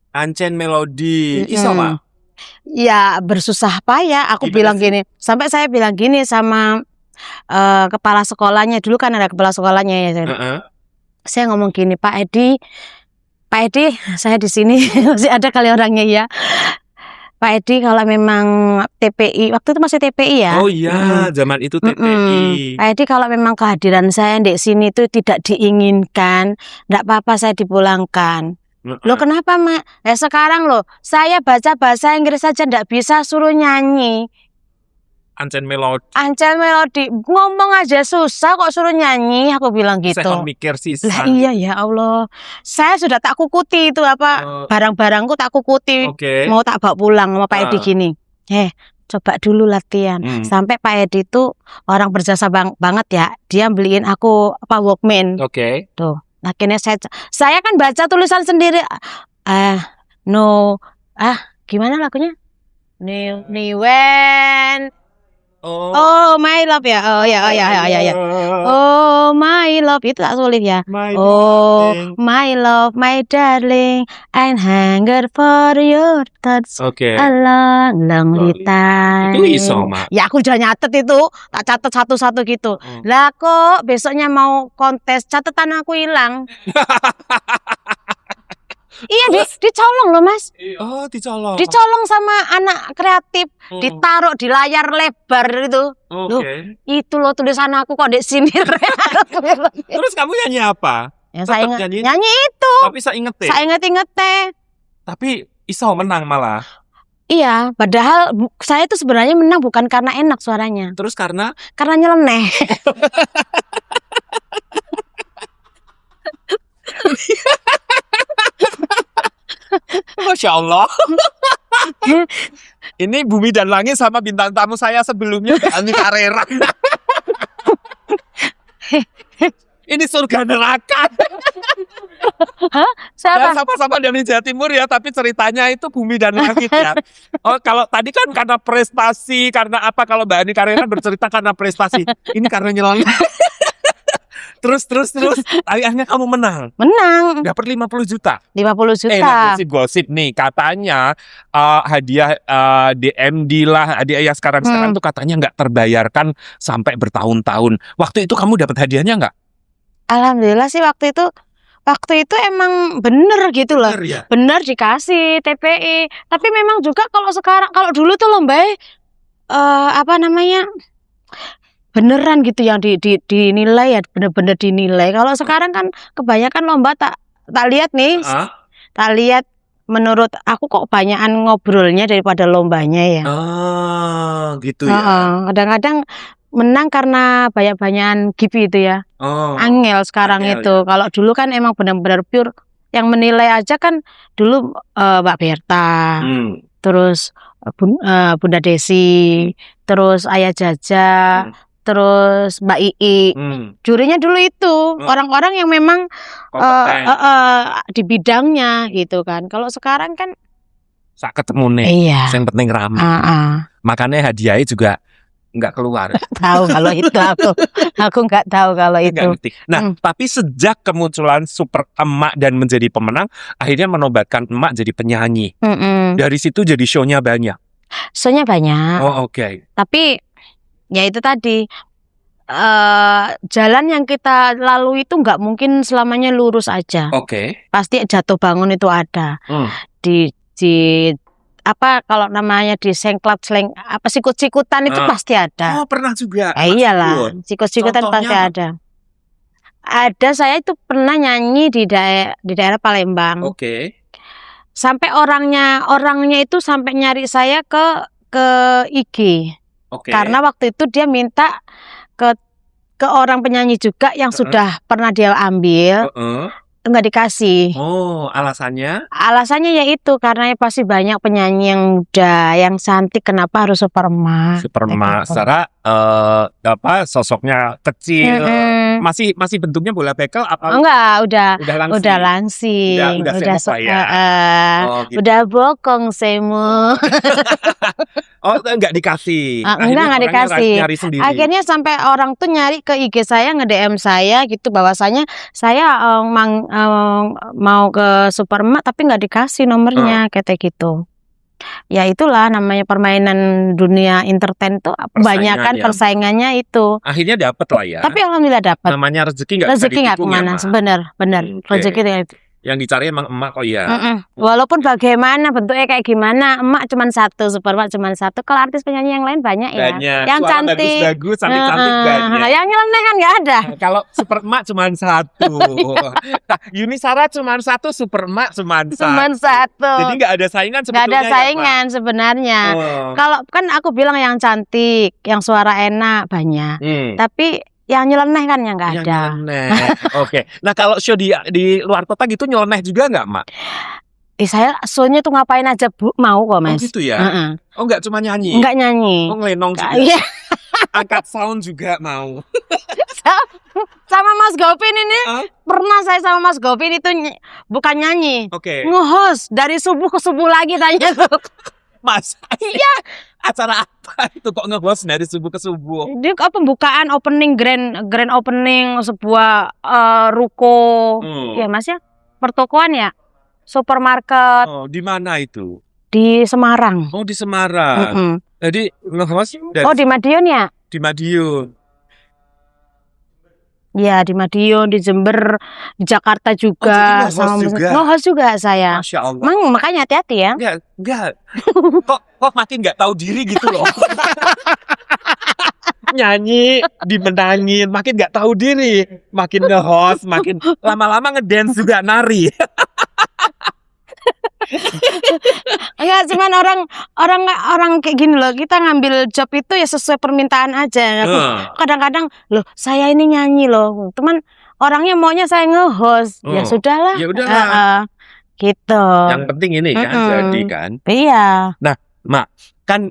Iso Mak? Ya bersusah payah. Aku bilang gini. Sampai saya bilang gini sama kepala sekolahnya. Dulu kan ada kepala sekolahnya ya. Saya ngomong gini, Pak Edi, saya di sini masih ada kali orangnya ya. Pak Edi kalau memang TPI, waktu itu masih TPI ya. Oh iya, zaman itu TPI. Pak Edi kalau memang kehadiran saya di sini itu tidak diinginkan, enggak apa-apa saya dipulangkan. Loh kenapa Mak? Ya sekarang loh, saya baca bahasa Inggris saja enggak bisa, suruh nyanyi. Ancel Melodi. Ngomong aja susah kok suruh nyanyi, aku bilang gitu. Saya mikir sih. Lah iya ya Allah. Saya sudah tak kukuti itu apa barang-barangku tak kukuti. Mau tak bawa pulang sama Pak Edi gini. Coba dulu latihan. Sampai Pak Edi itu orang berjasa banget ya. Dia beliin aku Walkman. Tuh. Akhirnya saya kan baca tulisan sendiri. Gimana lagunya? Niwen. Oh my love ya. Oh my love itu tak sulit ya. My love, my darling, I hunger for your touch. A long time. Itu iso Mak. Ya aku udah nyatet itu, tak catat satu-satu gitu. Lah kok besoknya mau kontes catatan aku hilang. Iya dicolong loh Mas. Oh dicolong. Dicolong sama anak kreatif, ditaruh di layar lebar itu. Loh, itu loh tulisan aku kok di sini. Terus kamu nyanyi apa? Ya, saya nyanyi itu. Tapi saya inget. Tapi iso menang malah. Iya, padahal saya itu sebenarnya menang bukan karena enak suaranya. Terus karena nyeleneh. Masya Allah. Ini Bumi dan Langit sama bintang tamu saya sebelumnya Ani Carrera. Ini surga neraka. Siapa? Sama-sama dari Jawa Timur ya, tapi ceritanya itu bumi dan langit ya. Oh, kalau tadi kan karena prestasi, karena apa? Kalau Mbak Ani Karena bercerita karena prestasi, ini karena nyelonong. Terus, akhirnya kamu menang. Menang Dapat 50 juta. 50 juta. Nah, gosip nih, katanya hadiah DMD lah, hadiah yang sekarang tuh katanya nggak terbayarkan sampai bertahun-tahun. Waktu itu kamu dapat hadiahnya nggak? Alhamdulillah sih waktu itu emang bener gitu loh. Bener ya? Bener dikasih TPI. Tapi memang juga kalau dulu tuh lomba apa namanya? Beneran gitu yang dinilai ya, bener-bener dinilai. Kalau sekarang kan kebanyakan lomba tak lihat nih. Tak lihat, menurut aku kok banyakan ngobrolnya daripada lombanya ya. Gitu ya. Kadang-kadang menang karena banyak-banyakan GIP itu ya. Angel sekarang Angel, itu. Kalau dulu kan emang benar-benar pure. Yang menilai aja kan dulu Mbak Berta, terus Bunda Desi, terus Ayah Jaja, terus Mbak Ii. Jurinya dulu itu orang-orang yang memang di bidangnya gitu kan. Kalau sekarang kan sak ketemu nih, iya. yang penting ramai. Makanya hadiahnya juga nggak keluar. Tahu kalau itu aku nggak tahu kalau itu. Nah, tapi sejak kemunculan Super Emak dan menjadi pemenang, akhirnya menobatkan Emak jadi penyanyi. Dari situ jadi show-nya banyak. Show-nya banyak. Oh, oke. Tapi ya itu tadi, jalan yang kita lalui itu nggak mungkin selamanya lurus aja. Oke. Pasti jatuh bangun itu ada. Di apa kalau namanya sikut-sikutan itu pasti ada. Oh, pernah juga. Iyalah, sikut-sikutan pasti ada. Ada, saya itu pernah nyanyi di daerah Palembang. Oke. Sampai orangnya itu sampai nyari saya ke IG. Oke. Karena waktu itu dia minta ke orang penyanyi juga yang sudah pernah dia ambil. Nggak dikasih. Oh, alasannya? Alasannya yaitu karena pasti banyak penyanyi yang muda, yang cantik, kenapa harus Super Emak? Super Emak, secara sosoknya kecil, masih bentuknya bola bekel apa? Enggak, udah langsing. Udah bokong semu. Oh, enggak dikasih. Enggak dikasih. Nyari sendiri. Akhirnya sampai orang tuh nyari ke IG saya, nge-DM saya gitu, bahwasanya saya mau ke Super Emak tapi nggak dikasih nomornya, kayak gitu. Ya itulah namanya permainan dunia entertain tuh, kebanyakan persaingannya itu. Akhirnya dapat lah ya. Tapi alhamdulillah dapat. Namanya rezeki nggak kemana, benar. Rezeki yang dicari emang emak kok ya. Walaupun bagaimana bentuknya kayak gimana, emak cuma satu, Super Emak cuma satu. Kalau artis penyanyi yang lain banyak ya. Yang suara cantik, bagus, cantik banyak. Yang nyeleneh kan nggak ada. Kalau Super Emak cuma satu. Yuni Sara cuma satu, Super Emak cuma satu. Jadi nggak ada saingan sebetulnya. Nggak ada saingan sebenarnya. Kalau kan aku bilang yang cantik, yang suara enak banyak. Tapi yang nyeleneh kan yang nggak ada. Oke. Nah kalau show di luar kota gitu nyeleneh juga nggak, Mak? Saya show-nya tuh ngapain aja Bu, mau kok Mas. Oh gitu ya? Oh nggak cuma nyanyi? Nggak nyanyi. Oh ngelenong juga? Iya. Angkat sound juga mau? Sama Mas Govin ini, pernah saya sama Mas Govin itu bukan nyanyi. Nge-host dari subuh ke subuh lagi tanya tuh. Mas, iya. Acara apa itu kok nge-host dari subuh ke subuh? Dia pembukaan grand opening sebuah ruko, ya Mas ya, pertokoan ya, supermarket. Oh, di mana itu? Di Semarang. Oh, di Semarang. Jadi nge-host dari di Madiun ya? Di Madiun. Ya, di Madiun, di Jember, di Jakarta juga. Nge-host juga saya. Masya Allah. Makanya hati-hati ya. Enggak. Kok makin nggak tahu diri gitu loh. Nyanyi, dimenangin, makin nggak tahu diri. Makin nge-host, makin lama-lama ngedance juga, nari. Enggak, cuman orang kayak gini loh, kita ngambil job itu ya sesuai permintaan aja. Kadang-kadang loh, saya ini nyanyi loh, teman orangnya maunya saya nge-host. Ya sudahlah. Ya udahlah. Gitu. Yang penting ini kan jadi kan. Iya. Nah, Mak, kan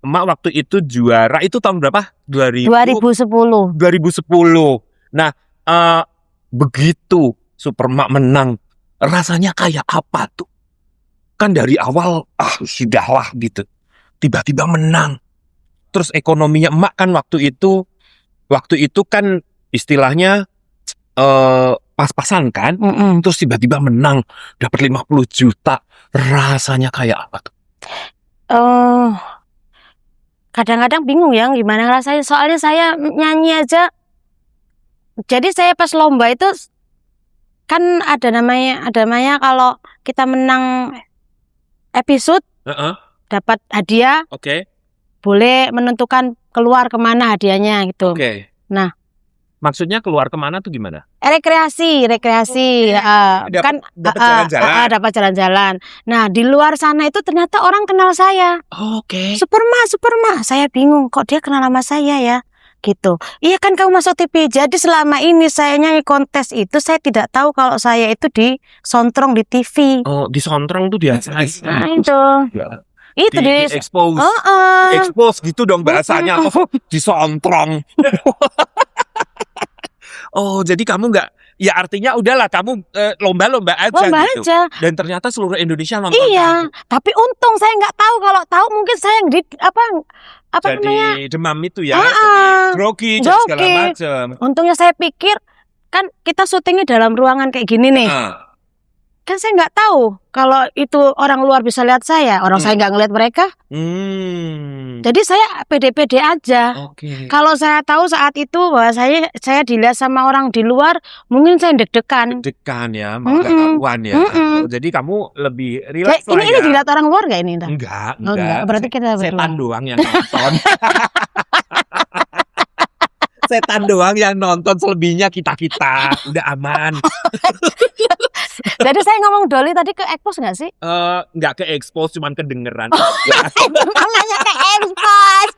Mak waktu itu juara itu tahun berapa? 2010. Nah, begitu Super Mak menang. Rasanya kayak apa tuh? Kan dari awal, sudahlah gitu. Tiba-tiba menang. Terus ekonominya emak kan waktu itu kan istilahnya pas-pasan kan. Terus tiba-tiba menang, dapat 50 juta. Rasanya kayak apa tuh? Kadang-kadang bingung ya gimana rasanya. Soalnya saya nyanyi aja. Jadi saya pas lomba itu kan ada namanya kalau kita menang episode dapat hadiah, Oke. boleh menentukan keluar kemana hadiahnya gitu. Oke. Nah, maksudnya keluar kemana tuh gimana? rekreasi, kan Dapat jalan-jalan. dapat jalan-jalan. Nah, di luar sana itu ternyata orang kenal saya. Oke. Superma, saya bingung kok dia kenal sama saya ya. Gitu. Iya kan kamu masuk TV. Jadi selama ini saya nyanyi kontes itu saya tidak tahu kalau saya itu disontrong di TV. Oh, disontrong tuh biasa. Nah, itu di expose. Expose gitu dong bahasanya. Disontrong. Oh, jadi kamu nggak, ya artinya udahlah kamu lomba-lomba aja lomba gitu. aja. Dan ternyata seluruh Indonesia nonton. Iya, tapi untung saya nggak tahu. Kalau tahu mungkin saya di apa jadi namanya? demam itu ya, jadi grogi, jadi segala macam. Untungnya saya pikir kan kita syutingnya dalam ruangan kayak gini nih. Kan saya nggak tahu kalau itu orang luar bisa lihat saya, orang saya nggak ngelihat mereka. Jadi saya pede-pede aja. Oke. Kalau saya tahu saat itu bahwa saya dilihat sama orang di luar, mungkin saya deg-degan. Deg-degan ya, mau nggak karuan ya. Jadi kamu lebih relax lah Ini ya. dilihat orang luar nggak ini? Enggak. Berarti kita setan doang yang nonton. Setan doang yang nonton, selebihnya kita udah aman. Jadi saya ngomong Doli tadi ke expose nggak sih? Nggak ke expose, cuman kedengeran. Namanya ke expose.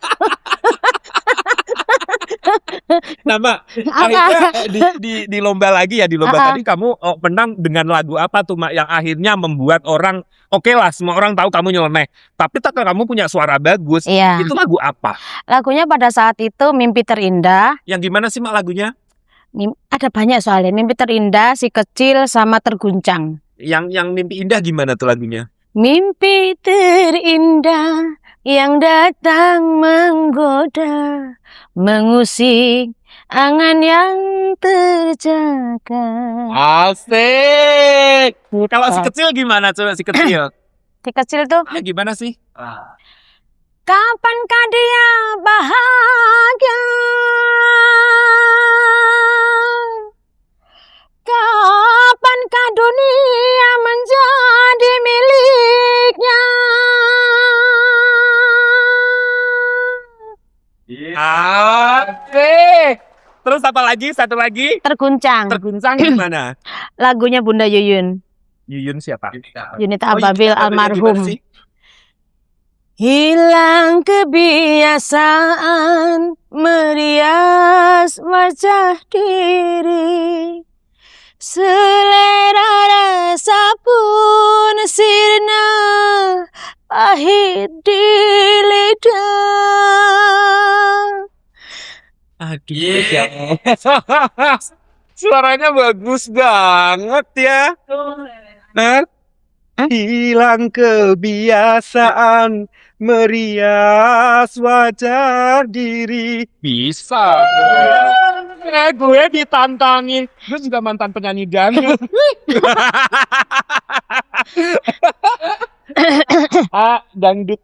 Nama akhirnya di lomba lagi ya, di lomba tadi kamu menang dengan lagu apa tuh Mak, yang akhirnya membuat orang oke lah, semua orang tahu kamu nyeleneh. Tapi tak kamu punya suara bagus. Iya. Itu lagu apa? Lagunya pada saat itu Mimpi Terindah. Yang gimana sih Mak lagunya? Ada banyak soalnya. Mimpi Terindah, Si Kecil, sama Terguncang. Yang Mimpi Indah gimana tuh lagunya? Mimpi terindah yang datang menggoda, mengusik angan yang terjaga. Asik. Kalau Si Kecil gimana coba Si Kecil? Si Kecil tuh Ya gimana sih? kapankah dia bahagia? Kapankah dunia menjadi miliknya? Asik. Terus apa lagi? Satu lagi? Terguncang. Terguncang gimana? Lagunya Bunda Yuyun. Yuyun siapa? Yunita Ababil Yunita almarhum. gimana sih? Hilang kebiasaan merias wajah diri, selera rasa pun sirna pahit di lidah. Aduh, suaranya bagus banget ya. Nah, hilang kebiasaan merias wajah diri. Bisa. Gue ditantangin. Gue juga mantan penyanyi dangdut. Dangdut.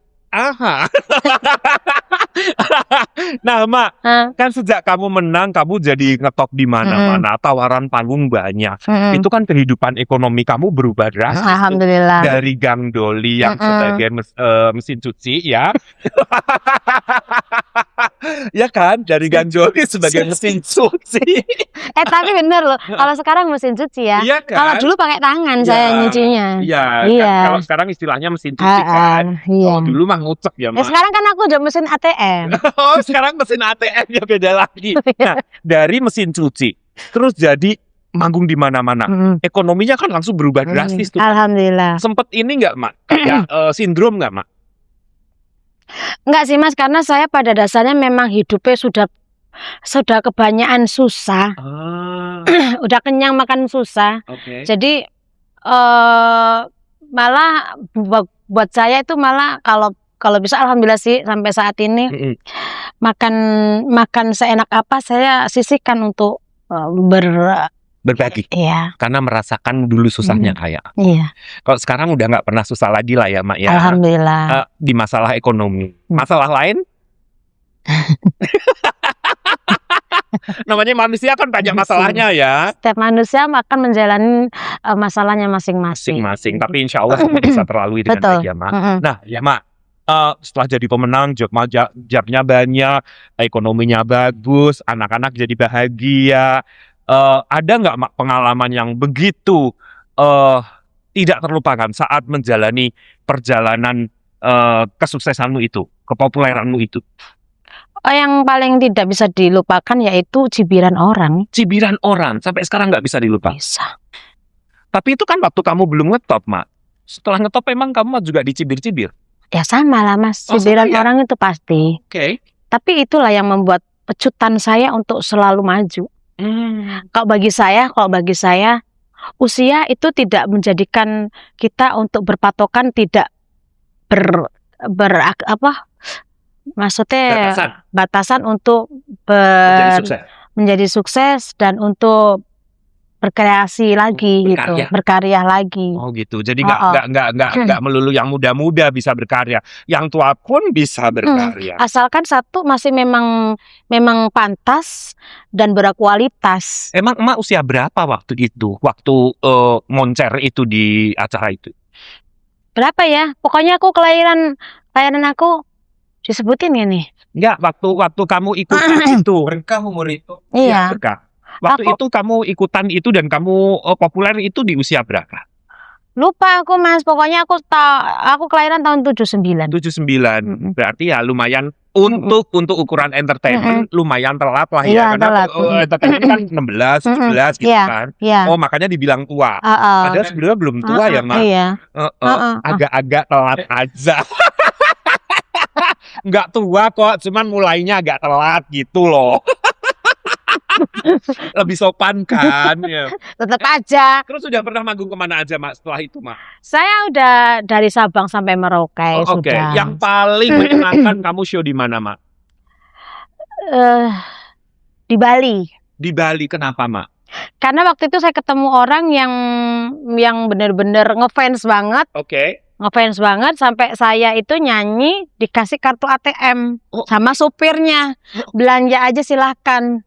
Nah, Mak, kan sejak kamu menang, kamu jadi ngetop di mana-mana, tawaran panggung banyak. Itu kan kehidupan ekonomi kamu berubah drastis. Alhamdulillah. Dari Gang Doli yang sebagai mesin cuci ya. Ya kan, dari Gang Doli sebagai mesin cuci. Tapi bener loh, kalau sekarang mesin cuci ya. Iya kan? Kalau dulu pakai tangan saya nyucinya. Iya. Iya. Kan, kalau sekarang istilahnya mesin cuci kan. Iya. Oh, dulu mah ngucek ya, Mak. Sekarang kan aku udah mesin ATM. Oh, sekarang mesin ATM ya beda lagi. Nah, dari mesin cuci terus jadi manggung di mana-mana. Ekonominya kan langsung berubah drastis tuh. Alhamdulillah. Sempet ini nggak, Mak? Kayak sindrom nggak, Mak? Enggak sih Mas, karena saya pada dasarnya memang hidupnya sudah sudah kebanyakan susah, udah kenyang makan susah. Oke. Jadi malah buat saya itu malah kalau bisa alhamdulillah sih sampai saat ini makan seenak apa saya sisihkan untuk Berbagi. iya. Karena merasakan dulu susahnya kayak. Iya. Kalau sekarang udah nggak pernah susah lagi lah ya, Mak ya. Alhamdulillah. Di masalah ekonomi. Masalah lain? Namanya manusia kan banyak masalahnya ya. Setiap manusia akan menjalani masalahnya masing-masing. Masing-masing. Tapi insya Allah semua bisa terlalui dengan Betul. baik ya, Mak. Nah, ya Mak. Setelah jadi pemenang, jobnya banyak, ekonominya bagus, anak-anak jadi bahagia. Ada nggak Mak pengalaman yang begitu tidak terlupakan saat menjalani perjalanan kesuksesanmu itu, kepopuleranmu itu? Yang paling tidak bisa dilupakan yaitu cibiran orang. Cibiran orang sampai sekarang nggak bisa dilupakan. Bisa. Tapi itu kan waktu kamu belum ngetop, Mak. Setelah ngetop emang kamu juga dicibir-cibir. Ya sama lah Mas, Oh, cibiran sama ya? orang itu pasti. Oke. Tapi itulah yang membuat pecutan saya untuk selalu maju. Kalau bagi saya, usia itu tidak menjadikan kita untuk berpatokan tidak maksudnya batasan untuk menjadi sukses dan untuk berkreasi lagi berkarya lagi. Oh gitu. Jadi nggak melulu yang muda-muda bisa berkarya, yang tua pun bisa berkarya. Asalkan satu masih memang pantas dan berkualitas. Emang Emak usia berapa waktu itu? Waktu moncer itu di acara itu? Berapa ya? Pokoknya aku kelahiran aku disebutin ya nih. Enggak, waktu kamu ikutan itu. Berkah umur itu. Iya. Berkah. Waktu itu kamu ikutan itu dan kamu populer itu di usia berapa? Lupa aku Mas, pokoknya aku kelahiran tahun 79. 79. Berarti ya lumayan untuk ukuran entertainment lumayan telat lah ya. Iya, Karena telat. entertainment kan 16, 17 gitu Iya, kan. Iya. Oh, makanya dibilang tua. Padahal sebenarnya belum tua ya, Mak. Iya. Agak-agak telat aja. Nggak tua kok, cuman mulainya agak telat gitu loh. Lebih sopan kan ya. Tetap aja. Terus sudah pernah manggung kemana aja Mak setelah itu Mak? Saya udah dari Sabang sampai Merauke Oke. sudah. Yang paling menyenangkan kamu show di mana Mak? Di Bali. Di Bali, kenapa Mak? Karena waktu itu saya ketemu orang yang benar-benar ngefans banget. Oke. Ngefans banget sampai saya itu nyanyi dikasih kartu ATM sama supirnya. Belanja aja silahkan.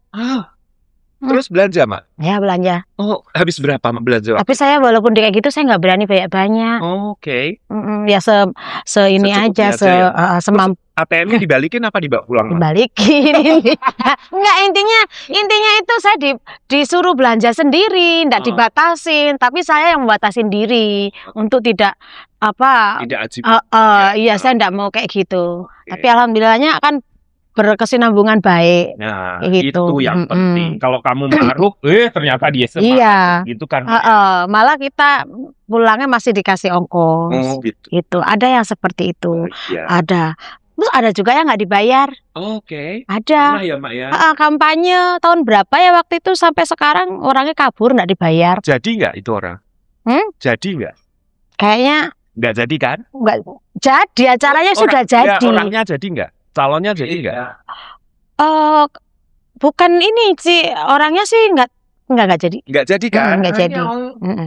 Terus belanja Mak? Ya belanja. Oh, habis berapa Mak belanja? Tapi saya walaupun kayak gitu saya nggak berani banyak-banyak. Oke. Ya ini aja, semampu. ATM-nya dibalikin apa dibawa pulang? Dibalikin. Enggak, intinya itu saya disuruh belanja sendiri, enggak dibatasin, tapi saya yang membatasin diri untuk tidak ajib. Iya, saya enggak mau kayak gitu. Tapi alhamdulillahnya kan berkesinambungan baik. Nah, gitu. Itu yang penting. Kalau kamu maruk, ternyata dia semangat. Iya. Gitu kan. Malah kita pulangnya masih dikasih ongkos. Oh, gitu. Itu ada yang seperti itu. Iya. Ada. Terus ada juga yang nggak dibayar. Oke. Ada. Pernah ya Mak ya. Kampanye tahun berapa ya waktu itu sampai sekarang orangnya kabur nggak dibayar. Jadi nggak itu orang? Jadi nggak? Kayaknya Nggak jadi kan? nggak jadi. Acaranya sudah jadi. Orangnya jadi nggak? Calonnya jadi nggak? Bukan ini sih, orangnya sih nggak jadi. Nggak jadi kan? Nggak jadi.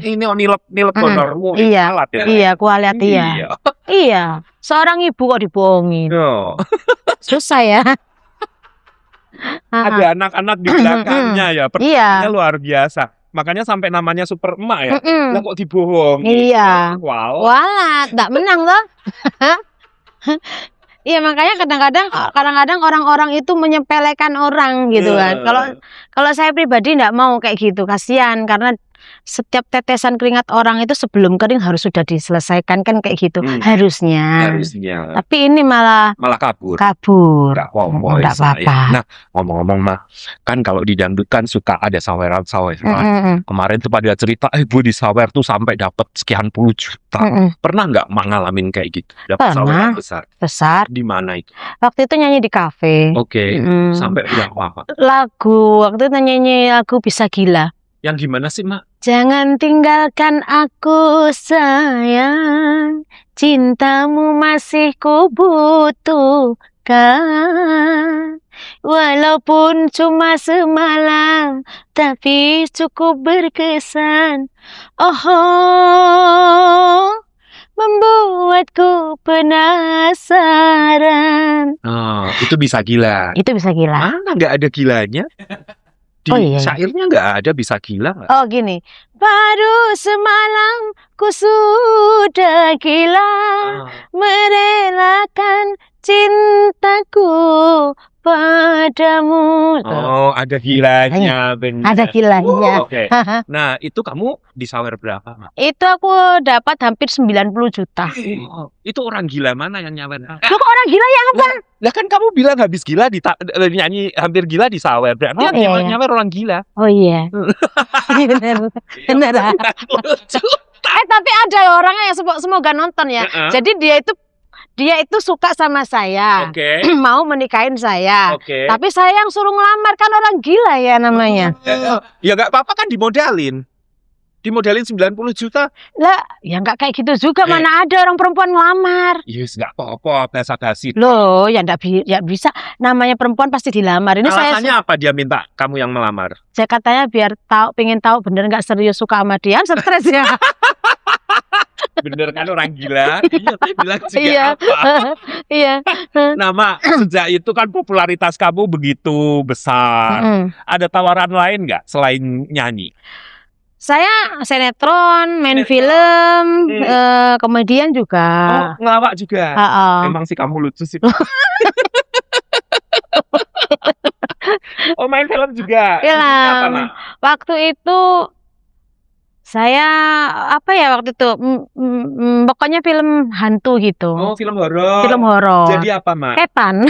Ini nilep honormu. Iya. Alat ya? Iya, kualitas iya. Iya. Seorang ibu kok dibohongin. Oh. Susah ya. Ada anak-anak di belakangnya ya. Pertanyaannya luar biasa. Makanya sampai namanya super emak ya. Lah kok dibohong? Iya. Wow. Walat, nggak menang loh. Iya, makanya kadang-kadang orang-orang itu menyepelekan orang gitu kan. Kalau saya pribadi nggak mau kayak gitu, kasihan karena setiap tetesan keringat orang itu sebelum kering harus sudah diselesaikan kan kayak gitu harusnya. Tapi ini malah kabur. Nggak apa-apa. Nah, ngomong-ngomong mah, kan kalau di dangdut kan suka ada saweran-saweran. Kemarin tuh pada cerita, gue di sawer tuh sampai dapat sekian puluh juta. Pernah nggak ngalamin kayak gitu? Dapat saweran besar. Di mana itu? Waktu itu nyanyi di kafe. Oke. Sampai berapa? Waktu itu nyanyi lagu Bisa Gila. Yang gimana sih, Mak? Jangan tinggalkan aku sayang, cintamu masih ku butuhkan. Walaupun cuma semalam, tapi cukup berkesan. Membuatku penasaran. Itu Bisa Gila. Itu Bisa Gila. Mana nggak ada gilanya? Di syairnya nggak ada Bisa Gila nggak? Oh gini, baru semalam ku sudah gila, merelakan cintaku padamu. Ada gilanya, benar. Ada gilanya. Oke. Nah, itu kamu di sawer berapa, Mak? Itu aku dapat hampir 90 juta. Itu orang gila mana yang nyawer? Loh, kok orang gila ya apa? Lah kan kamu bilang habis gila nyanyi hampir gila di sawer. Berarti yang nyawer orang gila. Oh iya. Benar. Tapi ada orangnya yang semoga nonton ya. Jadi dia itu suka sama saya, mau menikahin saya, tapi saya yang suruh ngelamar, kan orang gila ya namanya. Ya nggak apa-apa kan dimodalin 90 juta. Lah, ya nggak kayak gitu juga, mana ada orang perempuan ngelamar. Yes, nggak apa-apa, basa-basi. Loh, ya bisa, namanya perempuan pasti dilamar. Ini alasannya apa dia minta kamu yang melamar? Saya katanya biar pengen tahu bener nggak serius suka sama dia, stres ya. Bener kan orang gila? Iya, saya bilang juga apa? Iya. Nah, Mak, sejak itu kan popularitas kamu begitu besar. Ada tawaran lain nggak selain nyanyi? Saya sinetron, main film, komedian juga. Ngelawak juga? Emang sih kamu lucu sih. Main film juga? Film. Waktu itu saya waktu itu pokoknya film hantu gitu. Film horor. Film horor. Jadi apa, Mak? Setan.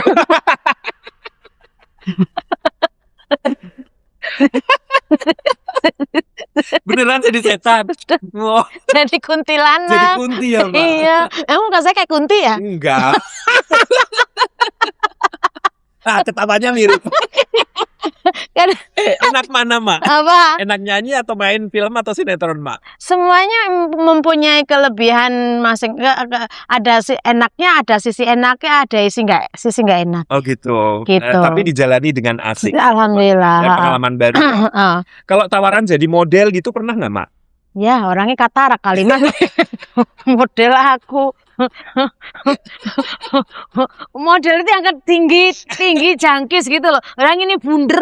Beneran jadi setan? Jadi kuntilanak. Jadi kunti ya, Mbak? Iya. Emang muka saya kayak kunti ya? Enggak. Ketawanya mirip. Enak mana, Mak? Apa? Enak nyanyi atau main film atau sinetron, Mak? Semuanya mempunyai kelebihan masing. Ada enaknya, ada sisi enaknya, ada sisi nggak enak. Oh gitu. Gitu. Tapi dijalani dengan asik. Alhamdulillah. Pengalaman baru. Kalau tawaran jadi model gitu pernah nggak, Mak? Ya, orangnya katarak kali, Mas. Model aku. Model itu yang tinggi jangkis gitu loh. Orang ini bunder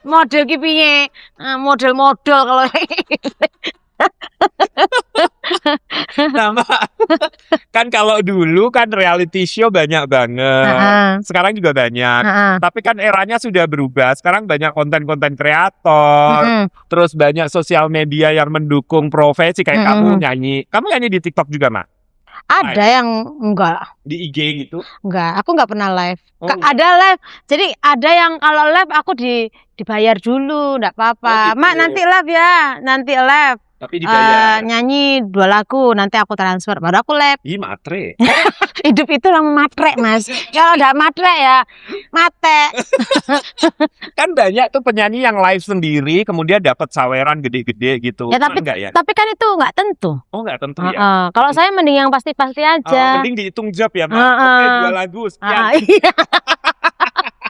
model ki piye? Model-model kalau Nama kan kalau dulu kan reality show banyak banget. Sekarang juga banyak. Tapi kan eranya sudah berubah. Sekarang banyak konten-konten kreator. Terus banyak sosial media yang mendukung profesi kayak kamu nyanyi. Kamu nyanyi di TikTok juga, Mak? Ada yang enggak. Di IG gitu? Enggak, aku enggak pernah live. Ada live. Jadi ada yang kalau live aku dibayar dulu, enggak apa-apa. Mak nanti live ya, nanti live. Tapi dibayar. Nyanyi 2 lagu, nanti aku transfer, baru aku live. Ih, matre. Hidup itu orang matre, Mas. Kalau enggak matre ya, mate. Kan banyak tuh penyanyi yang live sendiri, kemudian dapat saweran gede-gede gitu. Ya, tapi kan itu enggak tentu. Oh, enggak tentu ya. Kalau saya mending yang pasti-pasti aja. Mending dihitung job ya, Mak. Oke, 2 lagu sekian. Iya.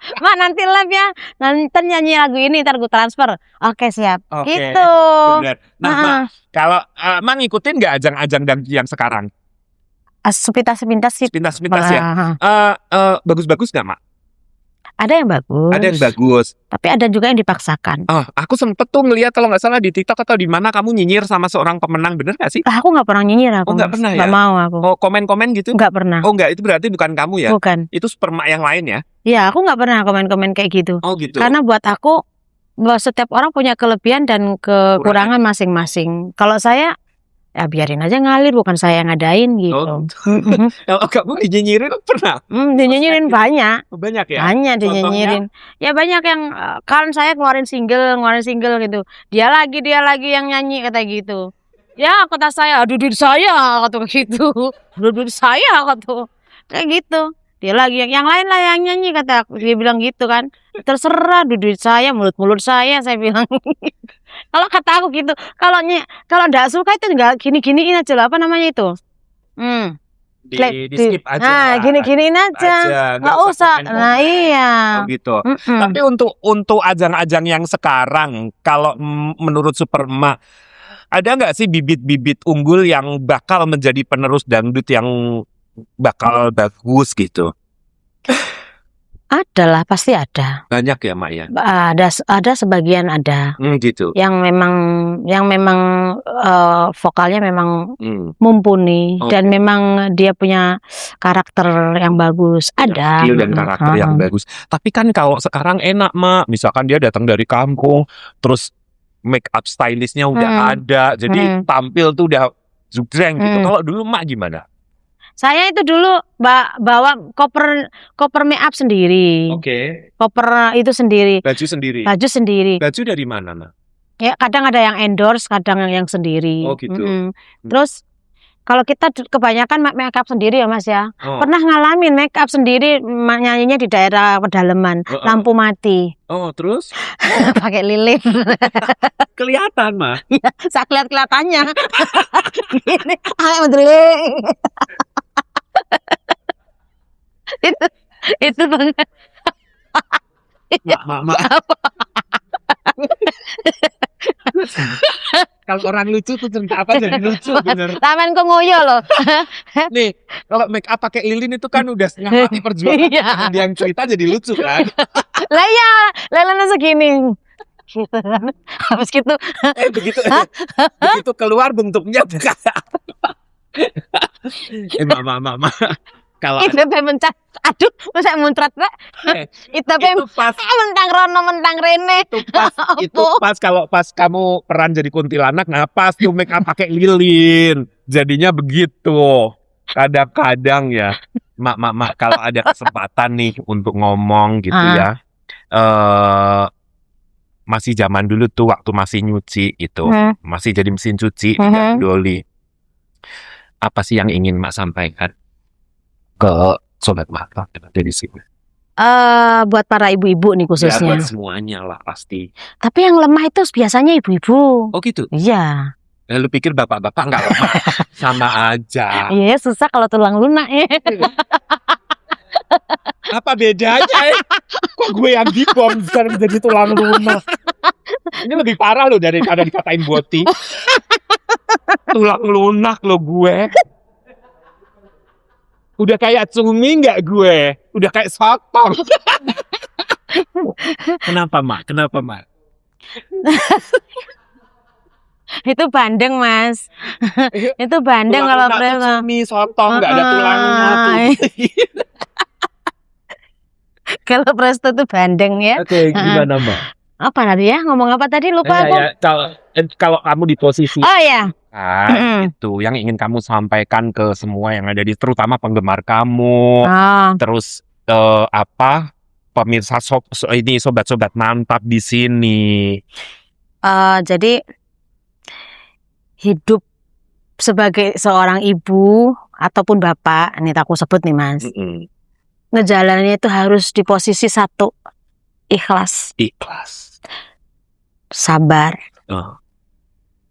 Mak nanti live ya, nanti nyanyi lagu ini, ntar gue transfer. Oke, siap. Gitu. Bener. Nah, kalau Mak ngikutin nggak ajang-ajang dangdut yang sekarang? Sepintas-sepintas sih. Sepintas-sepintas ya. Bagus-bagus nggak, Mak? Ada yang bagus. Ada yang bagus. Tapi ada juga yang dipaksakan. Aku sempet tuh ngeliat kalau nggak salah di TikTok atau di mana kamu nyinyir sama seorang pemenang, bener nggak sih? Aku nggak pernah nyinyir aku. Oh, nggak pernah ya? Nggak mau aku. Oh, komen-komen gitu? Nggak pernah. Oh, nggak, itu berarti bukan kamu ya? Bukan. Itu sperma yang lain ya? Iya, aku nggak pernah komen-komen kayak gitu. Oh, gitu. Karena buat aku bahwa setiap orang punya kelebihan dan kekurangan masing-masing. Kalau saya ya biarin aja ngalir, bukan saya yang ngadain gitu. Kalau kamu dinyinyirin pernah? Dinyinyirin banyak. Banyak ya? Banyak dinyinyirin. Ya banyak yang kan saya keluarin single gitu. Dia lagi yang nyanyi kata gitu. Ya kata saya, aduh duit saya kata gitu. Duit saya kata kayak gitu. Dia lagi yang lain lah yang nyanyi kata aku. Dia bilang gitu kan. Terserah duit saya, mulut saya bilang. Kalau kata aku gitu, kalau enggak suka itu enggak gini-giniin aja lah, apa namanya itu? Di skip aja. Nah, gini-giniin aja. Enggak usah. Nah, iya. Gitu. Tapi untuk ajang-ajang yang sekarang, kalau menurut Superma, ada nggak sih bibit-bibit unggul yang bakal menjadi penerus dangdut yang bakal bagus gitu? Ada lah, pasti ada. Banyak ya, Mak ya? Ada sebagian ada. Gitu. Yang memang vokalnya memang mumpuni dan memang dia punya karakter yang bagus. Ada. Skill dan karakter yang bagus. Tapi kan kalau sekarang enak, Mak. Misalkan dia datang dari kampung, terus make up stylistnya udah ada, jadi tampil tuh udah zugreng gitu. Kalau dulu Mak gimana? Saya itu dulu bawa koper make up sendiri. Oke. Koper itu sendiri. Baju sendiri. Baju dari mana, Mak? Ya kadang ada yang endorse, kadang yang sendiri. Oh gitu. Terus kalau kita kebanyakan make up sendiri ya Mas ya. Pernah ngalamin make up sendiri nyanyinya di daerah pedalaman, lampu mati. Oh terus? Pakai lilin. Kelihatan Mah. Ya, saya kelihatannya. Gini, itu banget. Mak. Kalau orang lucu tuh cerita apa jadi lucu bener. Taman kok ngoyo loh. Nih, kalau make up pakai lilin itu kan udah setengah mati perjuangan. Dia yang cerita jadi lucu kan. Lah ya, lelennya segini. Gitu kan. Habis gitu. Begitu keluar bentuknya udah kayak Mama. Kalau itu mencet, aduh, masa muncrat Pak. Itu pas mentang rono mentang rene. Itu pas kalau pas kamu peran jadi kuntilanak, nah pas tuh make up pakai lilin. Jadinya begitu. Kadang-kadang ya, mak kalau ada kesempatan nih untuk ngomong gitu ya. Masih zaman dulu tuh waktu masih nyuci itu, masih jadi mesin cuci Doli. Apa sih yang ingin Mak sampaikan ke sobat mata dari sini? Buat para ibu-ibu nih khususnya. Ya, buat semuanya lah pasti. Tapi yang lemah itu biasanya ibu-ibu. Oh gitu? Iya. Lu pikir bapak-bapak nggak lemah? Sama aja. Iya, susah kalau tulang lunak ya. Apa bedanya ya? Kok gue yang dibom sekarang jadi tulang lunak? Ini lebih parah loh daripada dikatain boti. Tulang lunak lo gue. Udah kayak cumi nggak gue? Udah kayak sotong. Kenapa Mak? Itu bandeng Mas. Itu bandeng kalau presto. Cumi sotong nggak ada tulangnya. Kalau presto itu bandeng ya. Oke, gimana Mak? Apa tadi ya? Ngomong apa tadi? Lupa aku. Ya, kalau kamu di posisi oh ya. Itu yang ingin kamu sampaikan ke semua yang ada di, terutama penggemar kamu. Terus pemirsa ini sobat-sobat mantap di sini. Jadi hidup sebagai seorang ibu ataupun bapak, ini aku sebut nih Mas. Ngejalannya itu harus di posisi satu, ikhlas. Sabar.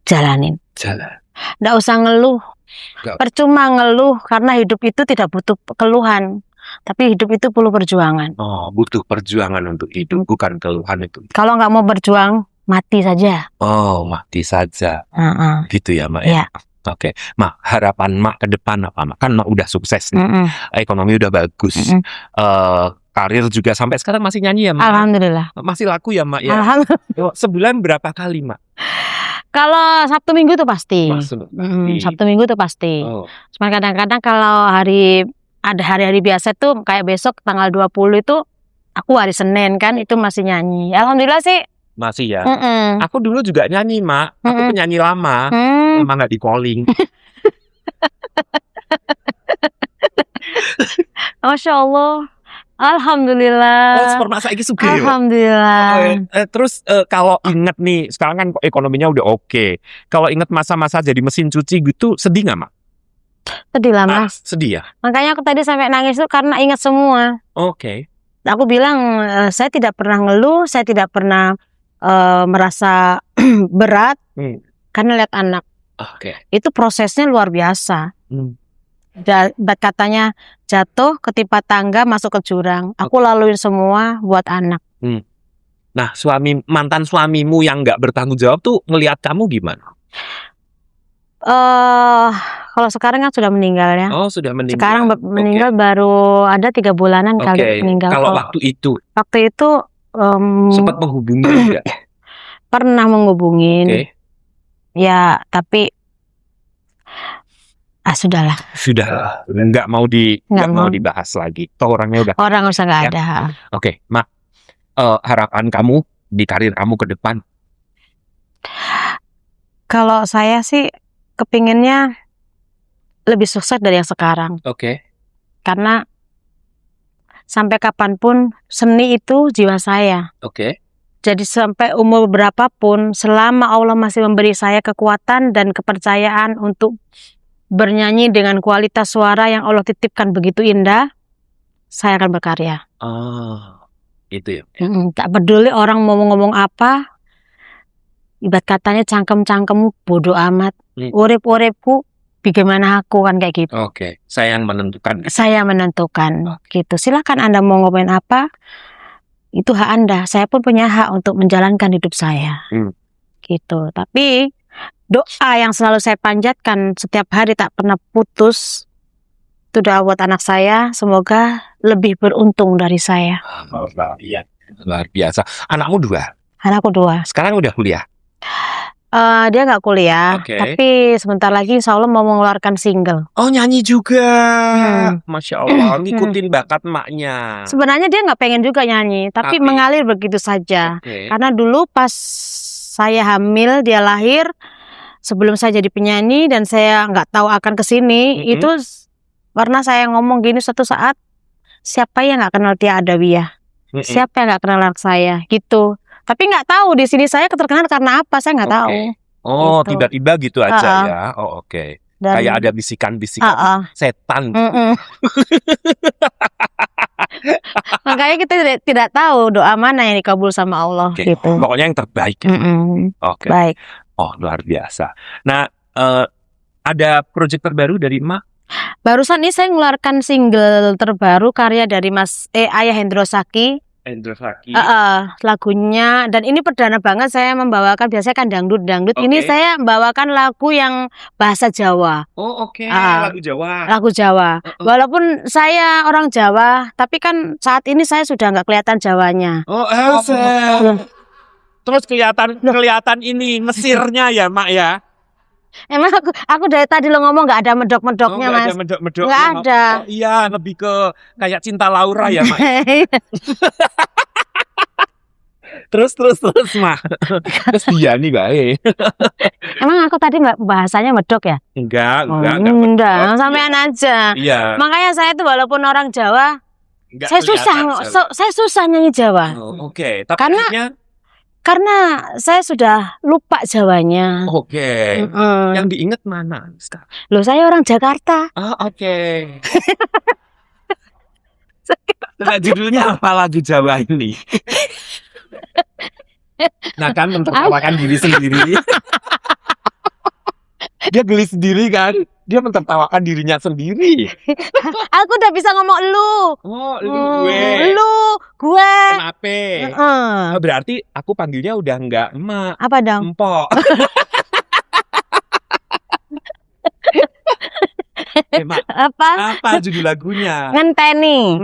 Jalanin. Nggak usah ngeluh. Percuma ngeluh karena hidup itu tidak butuh keluhan. Tapi hidup itu perlu perjuangan. Oh, butuh perjuangan untuk hidup, bukan keluhan itu. Kalau nggak mau berjuang, mati saja. Oh, mati saja. Gitu ya, Mak? Ya. Oke, Mak, harapan Mak ke depan apa, Mak? Kan Mak udah sukses nih. Ekonomi udah bagus. Karir juga sampai sekarang masih nyanyi ya, Mak? Alhamdulillah. Masih laku ya, Mak ya? Alhamdulillah. Sebulan berapa kali, Mak? Kalau Sabtu Minggu tuh pasti. Sabtu Minggu tuh pasti. Cuma kadang-kadang kalau ada hari-hari biasa tuh kayak besok tanggal 20 itu aku hari Senin kan itu masih nyanyi. Alhamdulillah sih Masih ya. Mm-mm. Aku dulu juga nyanyi, Mak. Aku Mm-mm. penyanyi lama. Hmm. Lama nggak di calling. Masya Allah. Alhamdulillah. Sport masa iki sugih yo. Alhamdulillah. Terus kalau inget nih, sekarang kan ekonominya udah oke. Kalau inget masa-masa jadi mesin cuci gitu, sedih nggak, Mak? Sedih lah Mas. Sedih ya? Makanya aku tadi sampai nangis itu karena ingat semua. Oke. Aku bilang saya tidak pernah ngeluh, saya tidak pernah merasa berat karena lihat anak. Oke. Itu prosesnya luar biasa. Katanya jatuh, ketimpa tangga, masuk ke jurang. Aku laluin semua buat anak. Nah, mantan suamimu yang nggak bertanggung jawab tuh ngelihat kamu gimana? Kalau sekarang kan sudah meninggal ya. Oh, sudah meninggal. Sekarang meninggal baru ada 3 bulanan kali meninggal. Kalau waktu itu sempat menghubungi enggak? Pernah menghubungin. Ya, tapi sudahlah. Sudah, nggak mau dibahas lagi. Toh orangnya udah. Orang usah nggak ada. Oke, Mak. Harapan kamu di karir kamu ke depan? Kalau saya sih kepinginnya lebih sukses dari yang sekarang. Karena sampai kapanpun seni itu jiwa saya. Jadi sampai umur berapapun, selama Allah masih memberi saya kekuatan dan kepercayaan untuk bernyanyi dengan kualitas suara yang Allah titipkan begitu indah, saya akan berkarya. Itu ya. Tak peduli orang mau ngomong apa, ibarat katanya cangkem-cangkemmu bodoh amat. Urip-uripku bagaimana aku kan kayak gitu. Saya yang menentukan. Saya menentukan gitu. Silakan Anda mau ngomongin apa, itu hak Anda. Saya pun punya hak untuk menjalankan hidup saya. Gitu. Tapi doa yang selalu saya panjatkan setiap hari tak pernah putus, itu doa buat anak saya, semoga lebih beruntung dari saya. Luar biasa. Anakmu 2? Anakku 2. Sekarang udah kuliah? Dia nggak kuliah, tapi sebentar lagi insya Allah mau mengeluarkan single. Oh, nyanyi juga. Masya Allah, ngikutin bakat maknya. Sebenarnya dia nggak pengen juga nyanyi, tapi mengalir begitu saja. Karena dulu pas saya hamil, dia lahir, sebelum saya jadi penyanyi dan saya nggak tahu akan kesini, itu pernah saya ngomong gini suatu saat, siapa yang nggak kenal Tia Adawiyah? Siapa yang nggak kenal anak saya? Gitu. Tapi nggak tahu di sini saya terkenal karena apa, saya nggak tahu. Oh, gitu. Tiba-tiba gitu aja ya. Oh, Dan, kayak ada bisikan-bisikan setan. Makanya kita tidak tahu doa mana yang dikabul sama Allah. Gitu. Pokoknya yang terbaik. Baik. Oh, luar biasa. Nah, ada proyek terbaru dari Emak? Barusan ini saya mengeluarkan single terbaru karya dari Ayah Hendro Saki. Lagunya, dan ini perdana banget saya membawakan, biasanya kan dangdut. Ini saya membawakan lagu yang bahasa Jawa. Lagu Jawa. Walaupun saya orang Jawa, tapi kan saat ini saya sudah nggak kelihatan Jawanya. Terus kelihatan ini Mesirnya ya, Mak ya. Emang aku dari tadi lo ngomong nggak ada medok-medoknya, Mas? Nggak ada. Iya, lebih ke kayak Cinta Laura ya, Mak. Terus Mak. Terus dia nih baik. Emang aku tadi bahasanya medok ya? Enggak. Sampean aja. Iya. Makanya saya tuh walaupun orang Jawa, saya susah nyanyi Jawa. Tapi karena saya sudah lupa Jawanya. Yang diingat mana sekarang? Loh, saya orang Jakarta. Nah, judulnya apa lagu Jawa ini? Nah, kan mentertawakan diri sendiri. Dia geli sendiri kan? Dia mentertawakan dirinya sendiri. Aku udah bisa ngomong lu. Gue. Kenapa? Berarti aku panggilnya udah enggak Emak. Apa dong? Empok. Apa judul lagunya? Ngenteni.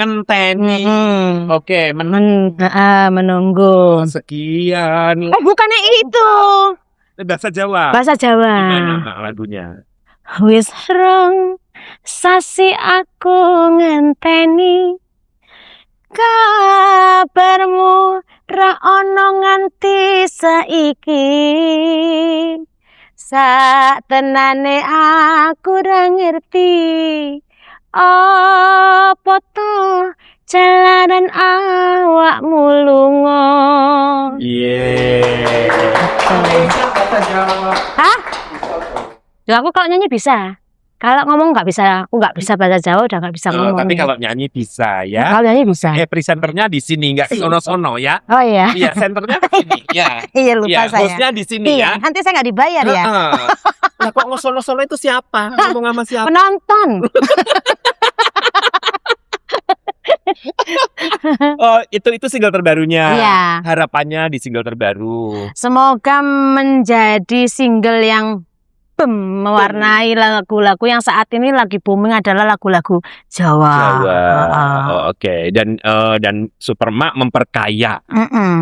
Menunggu. Sekian. Bukannya itu. Bahasa Jawa. Gimana lagunya? Wis rong sasi aku ngenteni kabarmu ra ono nganti saiki. Sak tenane aku ra ngerti apa to jalanan awakmu lunga. Hah? Ya aku kalau nyanyi bisa. Kalau ngomong nggak bisa, aku nggak bisa bahasa Jawa, udah nggak bisa ngomong. Tapi kalau nyanyi bisa ya. Kalau nyanyi bisa. Presenternya di sini, nggak sono-sono ya. Oh iya. Iya, senternya di sini. Ya. Iya lupa Ya, saya. hostnya di sini Iya, ya. nanti saya nggak dibayar ya. Nah, kok ngosono-sono itu siapa? Ngomong sama siapa? Penonton. Oh, itu single terbarunya. Iya. Harapannya di single terbaru. Semoga menjadi single yang mewarnai lagu-lagu yang saat ini lagi booming adalah lagu-lagu Jawa. Oke. Dan Super Mak memperkaya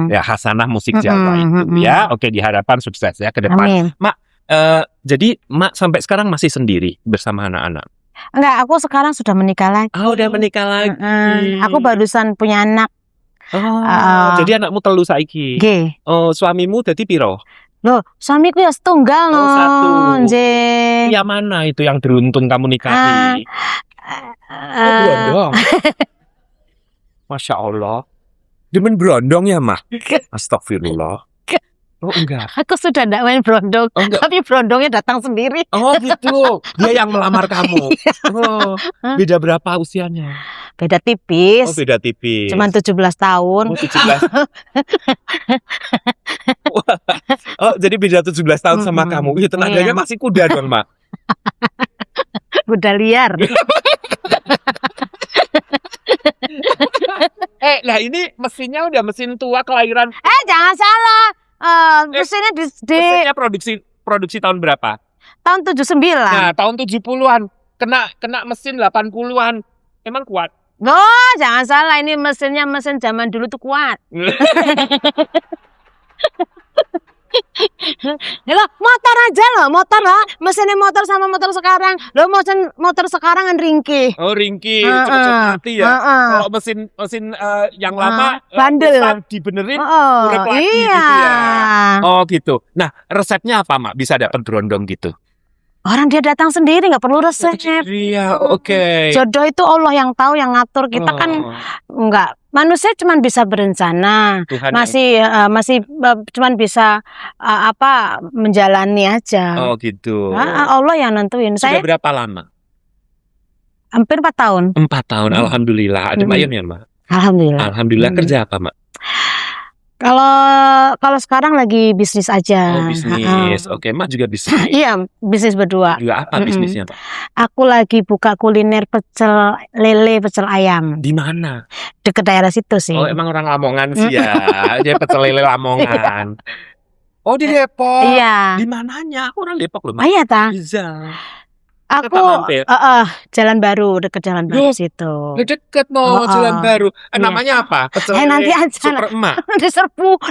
ya khasanah musik Jawa itu ya. Oke, diharapkan sukses ya ke depan. Amin. Jadi Mak sampai sekarang masih sendiri bersama anak-anak. Enggak, aku sekarang sudah menikah lagi. Oh, udah menikah lagi. Aku barusan punya anak. Jadi anakmu telu saiki. Nggih. Oh, suamimu dadi piro? Loh, suamiku ya setunggal no. Satu. Nggih. Ya mana itu yang beruntung kamu nikahi? Brondong. Masya Allah. Demen brondong ya, Mah? Astagfirullah. Oh, enggak. Aku sudah tidak main brondong, tapi brondongnya datang sendiri. Oh, gitu. Dia yang melamar kamu. Oh, beda berapa usianya? Beda tipis. Oh, beda tipis. Cuman 17 tahun. Oh, 17. Oh, jadi beda 17 tahun sama kamu. Ya, tenaganya masih kuda dong, Mak. Kuda liar. Lah ini mesinnya udah mesin tua kelahiran. Jangan salah. Mesinnya mesinnya produksi tahun berapa? Tahun 79. Nah, tahun 70-an. Kena mesin 80-an. Emang kuat? Oh, jangan salah, ini mesinnya mesin zaman dulu tuh kuat. Loh, motor aja loh, motor lah. Mesinnya motor sama motor sekarang. Loh, motor sekarang kan ringkih. Oh, ringkih, cepet-cepet mati ya. Kalau mesin yang lama bandel dibenerin, urep lagi gitu ya. Oh, gitu. Nah, resepnya apa, Mak? Bisa dapat brondong gitu? Orang dia datang sendiri, nggak perlu resep. Iya, oke. Jodoh itu Allah yang tahu, yang ngatur. Kita kan nggak. Manusia cuma bisa berencana, Tuhan masih cuma bisa menjalani aja. Oh, gitu. Allah yang nentuin. Sudah berapa lama? Hampir 4 tahun. 4 tahun, alhamdulillah. Ada Mayun ya, Mak? Alhamdulillah. Alhamdulillah. Kerja apa, Mak? Kalau sekarang lagi bisnis aja. Oh, bisnis. Oke, Mak juga bisnis. Iya, bisnis berdua. Juga apa bisnisnya, Pak? Aku lagi buka kuliner pecel lele, pecel ayam. Di mana? Deket daerah situ sih. Oh, emang orang Lamongan sih ya. Dia pecel lele Lamongan. Oh, di Depok. Iya. Di mananya? Aku orang Depok loh, Mak. Iya ta. Bisa. Aku Jalan Baru, deket Jalan Baru situ. Deket Jalan Baru. Namanya apa? Pecel nanti aja. Super Emak.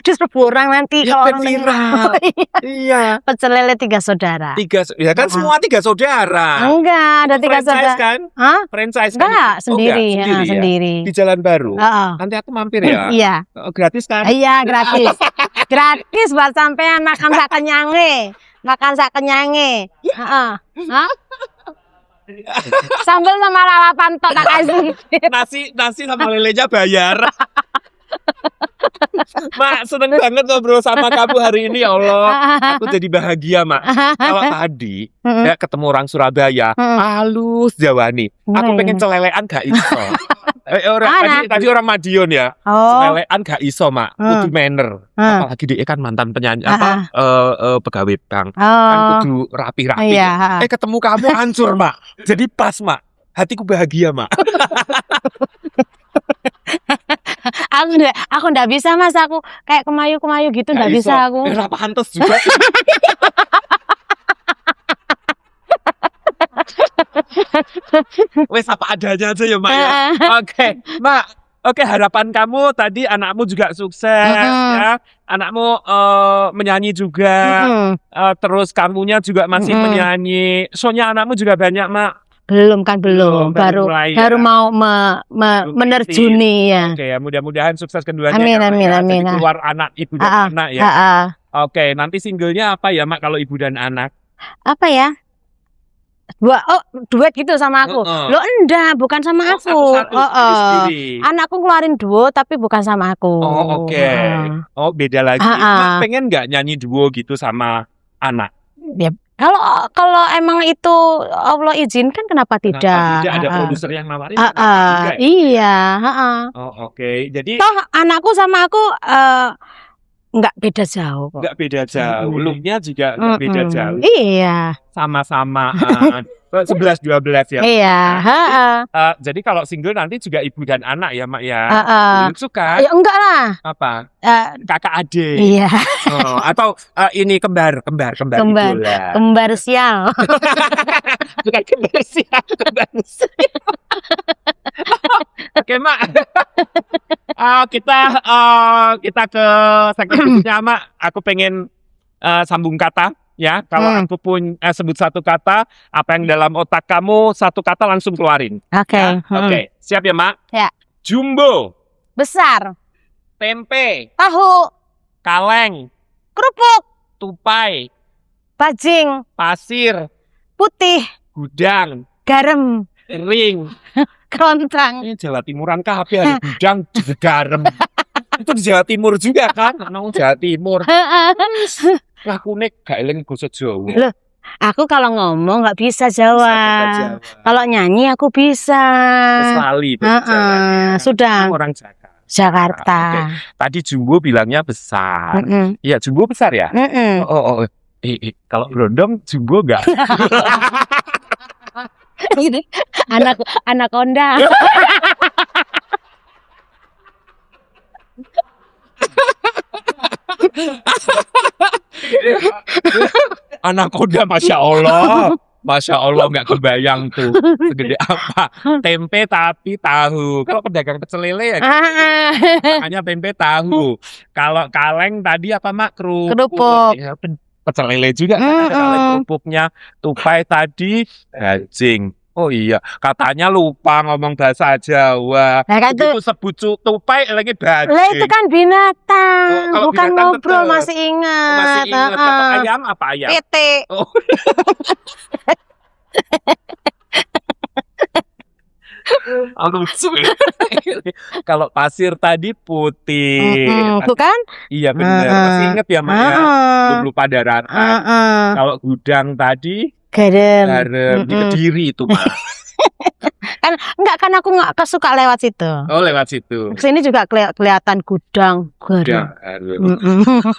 diserbu orang nanti Ya, kalau orang viral. Iya. Pecel lele 3 saudara. Ya kan semua 3 saudara. Enggak, ada 3 saudara. Kan? Hah? Franchise kan? Enggak, sendiri. Sendiri. Di Jalan Baru. Nanti aku mampir ya. Iya. Gratis kan? Iya, gratis. Gratis buat sampean makan sak kenyange. Hah? Sambal sama lalapan tok tak kasih. Nasi sama lelenya bayar. Mak, seneng banget ngobrol sama kamu hari ini, ya Allah. Aku jadi bahagia, Mak. Kalau tadi ya ketemu orang Surabaya, halus Jawa nih. Aku pengen celelean gak iso. Tadi orang Madiun ya. Celelean gak iso, Mak. Kudu manner. Apalagi dia kan mantan penyanyi pegawai bank. Kan kudu rapi-rapi. Ketemu kamu hancur, Mak. Jadi pas, Mak. Hatiku bahagia, Mak. Aku ndak bisa, Mas. Aku kayak kemayu-kemayu gitu, ndak bisa aku. Apa pantes juga. Wes apa adanya aja ya, Mak ya. Oke, Mak. Oke, harapan kamu tadi anakmu juga sukses ya. Anakmu menyanyi juga. Terus kamunya juga masih menyanyi. Soalnya anakmu juga banyak, Mak. Belum kan belum, baru mulai ya. baru mau menerjuni ya. Oke ya, mudah-mudahan sukses keduanya. Amin, ya, Mak, amin, ya. amin. Jadi keluar anak ibu dan Ah, anak ya. ah, ah. Oke, nanti singlenya apa ya Mak kalau ibu dan anak? Apa ya? Duet gitu sama aku. Heeh. Lo enggak, bukan sama aku. Satu-satu, sendiri-sendiri. Anakku ngeluarin duo tapi bukan sama aku. Oh, oke. Heeh. Oh, beda lagi. Ah. Mak pengen nggak nyanyi duo gitu sama anak? Ya, kalau emang itu Allah izinkan kenapa tidak? Kenapa tidak ada Ah, ah. produser yang nawarin? Ah, kenapa ah. enggak ya? Iya, ah. Oh, oke. Jadi Toh anakku sama aku nggak beda jauh kok. nggak beda jauh. Mm-mm. Looknya juga nggak beda Mm-mm. jauh. Iya, Sama-sama 11-12 ya. iya, Jadi kalau single nanti juga ibu dan anak ya Mak ya. Lucu Ya kan? enggak lah. Apa? Eh, Kakak adik. iya, Oh, atau ini kembar Kembar. idola. kembar sial. Bukan kembar sih, kembar sih. Oke Mak. Kita ke segmen berikutnya Mak. Aku pengen sambung kata ya. Kalau aku pun sebut satu kata, apa yang dalam otak kamu satu kata langsung keluarin. Oke. Ya? Oke, siap ya Mak? Ya. Jumbo, Besar, tempe, tahu, kaleng, kerupuk, tupai, bajing, pasir, putih, gudang, garam, ring. kerontang. Ini Jawa Timuran kabeh ada gudang juga garam. Itu di Jawa Timur juga kan? Nang Jawa Timur. Aku nek gak eling basa Jawa. Loh, aku kalau ngomong nggak bisa Jawa. Jawa. Kalau nyanyi aku bisa. Terus lali tuh jalannya. Sudah. Kan orang Jakarta. Jakarta. Oke. Tadi Jumbo bilangnya besar. Mm-mm. Iya, Jumbo besar ya? Mm-mm. Oh. Kalau Brondong Jumbo enggak? Ini anaconda. Anaconda, Masya Allah. Masya Allah, nggak kebayang tuh segede apa. Tempe tapi tahu. Kalau pedagang pecel lele ya makanya tempe tahu. Kalau kaleng tadi apa Mak? Kerupuk. Ya, pecel lele juga kan ada kaleng kerupuknya. Tupai tadi bajing. Oh iya, katanya lupa ngomong bahasa Jawa. Nah, kan Begitu sebut tupai lagi bajing. Lah itu kan binatang, Oh, kalau bukan binatang ngobrol, tetep. masih ingat. Masih ingat kalau ayam apa ayam? Tete. Oh. Lucu ya. Kalau pasir tadi putih. Bukan? Iya benar. Masih inget ya Mak ya. Belum lupa daratan. Kalau gudang tadi Garam. garam di Kediri itu Mak. Kan aku nggak suka lewat situ. Oh lewat situ. Kesini juga kelihatan gudang. Gudang Garam. garam.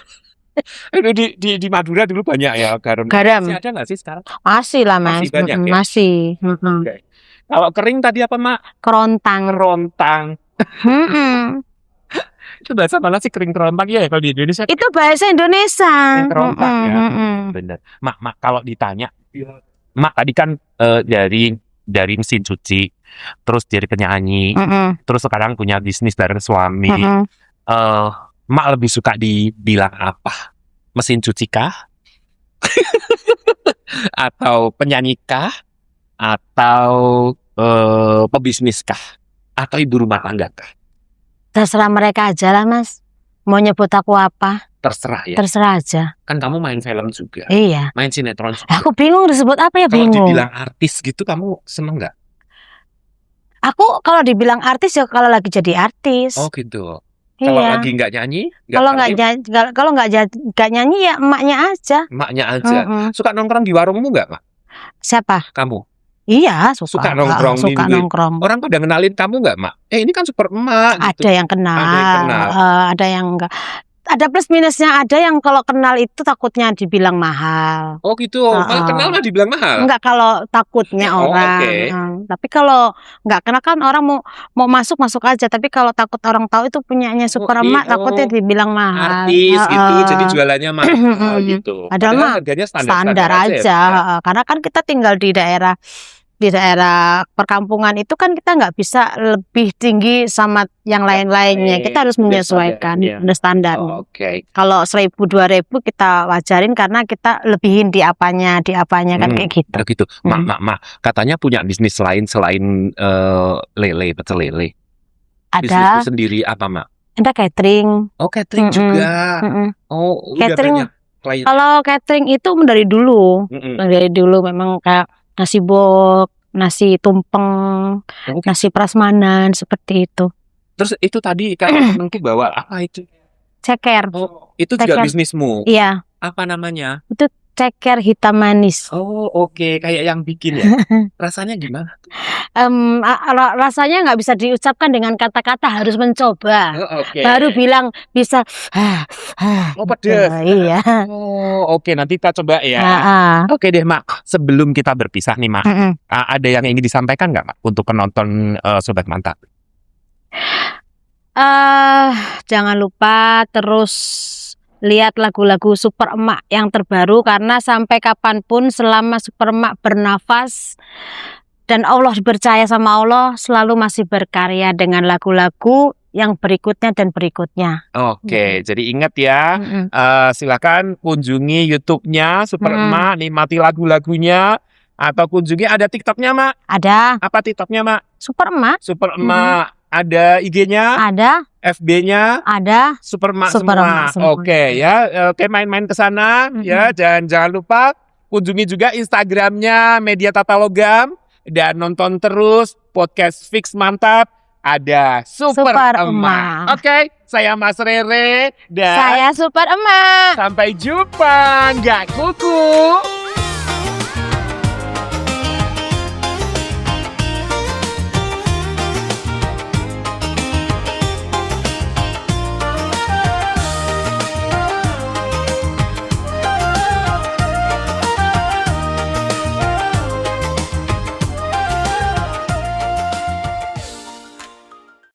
Di Madura dulu banyak ya garam. Garam. Masih ada nggak sih sekarang? Masih lah Mas. Masih banyak ya? Masih. Oke. Kalau kering tadi apa Mak? Kerontang. Kerontang. Mm-mm. Itu bahasa mana sih kering kerontang ya kalau di Indonesia? Itu bahasa Indonesia. Kerontang ya. Mm-mm. Bener. Mak kalau ditanya, Mak tadi kan dari mesin cuci, terus jadi penyanyi, Mm-mm. terus sekarang punya bisnis bareng suami. Mm-mm. Mak lebih suka dibilang apa? Mesin cuci kah? Atau penyanyi kah? Atau pebisnis kah? Atau ibu rumah tangga kah? Terserah mereka aja lah Mas. Mau nyebut aku apa? Terserah ya. Terserah aja. Kan kamu main film juga, Iya. main sinetron juga. Aku bingung disebut apa ya, Kalau bingung. dibilang artis gitu kamu seneng nggak? Aku kalau dibilang artis ya kalau lagi jadi artis. Oh gitu. Kalau Iya. lagi nggak nyanyi, Kalau nggak artis, kalau nggak nyanyi ya emaknya aja. emaknya aja. Mm-mm. Suka nongkrong di warungmu nggak, Mak? Siapa? Kamu? Iya, suka. Suka nongkrong Suka di- nongkrong. Orang pada kenalin kamu nggak, Mak? Ini kan super emak. Gitu. Ada yang kenal, Ada yang kenal. ada yang enggak. Ada plus minusnya, ada yang kalau kenal itu takutnya dibilang mahal. Oh gitu. Malah kenal mah dibilang mahal. Enggak kalau takutnya Oh, orang. oke. Tapi kalau enggak kenal kan orang mau masuk aja. Tapi kalau takut orang tahu itu punyanya super emak, takutnya dibilang mahal. Artis gitu, jadi jualannya mahal gitu. Padahal mah harganya Standar aja. ya. Karena kan kita tinggal di daerah di daerah perkampungan itu kan kita nggak bisa lebih tinggi sama yang lain-lainnya. Kita harus menyesuaikan, ada standar. Oke. Kalau 1.000 2.000 kita wajarin karena kita lebihin di apanya kan kayak gitu. Begitu. Mak, katanya punya bisnis lain selain lele, pecel lele. Ada Bisnis sendiri apa, Mak? ada catering. Oh, catering juga. Oh, udah Catering. banyak klien. Kalau catering itu dari dulu. Dari dulu memang kayak nasi bok, nasi tumpeng, nasi prasmanan seperti itu. Terus itu tadi kalau temenku bawa apa itu? Ceker. Oh, itu juga Ceker. bisnismu. Iya, Apa namanya? itu ceker hitam manis. Oh, oke, kayak yang bikin ya. Rasanya gimana? Rasanya nggak bisa diucapkan dengan kata-kata, harus mencoba. Oh, oke. Baru bilang bisa. Oh, pedes. Iya. Oh, oke, nanti kita coba ya. Ah. Oke deh, Mak. Sebelum kita berpisah nih, Mak. Mm-mm. Ada yang ingin disampaikan nggak, Mak, untuk penonton Sobat Mantap? Jangan lupa terus lihat lagu-lagu Super Emak yang terbaru, karena sampai kapanpun selama Super Emak bernafas dan Allah dipercaya sama Allah, selalu masih berkarya dengan lagu-lagu yang berikutnya dan berikutnya. Oke, jadi ingat ya, Mm-mm. silakan kunjungi YouTube-nya Super Emak, nikmati lagu-lagunya, atau kunjungi ada TikTok-nya, Mak. Ada Apa TikTok-nya, Mak? Super Emak, Super Emak. Ada IG-nya, ada FB-nya, ada Super Emak Super semua. Emak semua. Oke ya, oke, main-main ke sana ya, dan jangan lupa kunjungi juga Instagram-nya Media Tata Logam, dan nonton terus podcast Fix Mantap, ada Super Super Emak. Emak. Oke, saya Mas Rere dan saya Super Emak. sampai jumpa, nggak kuku.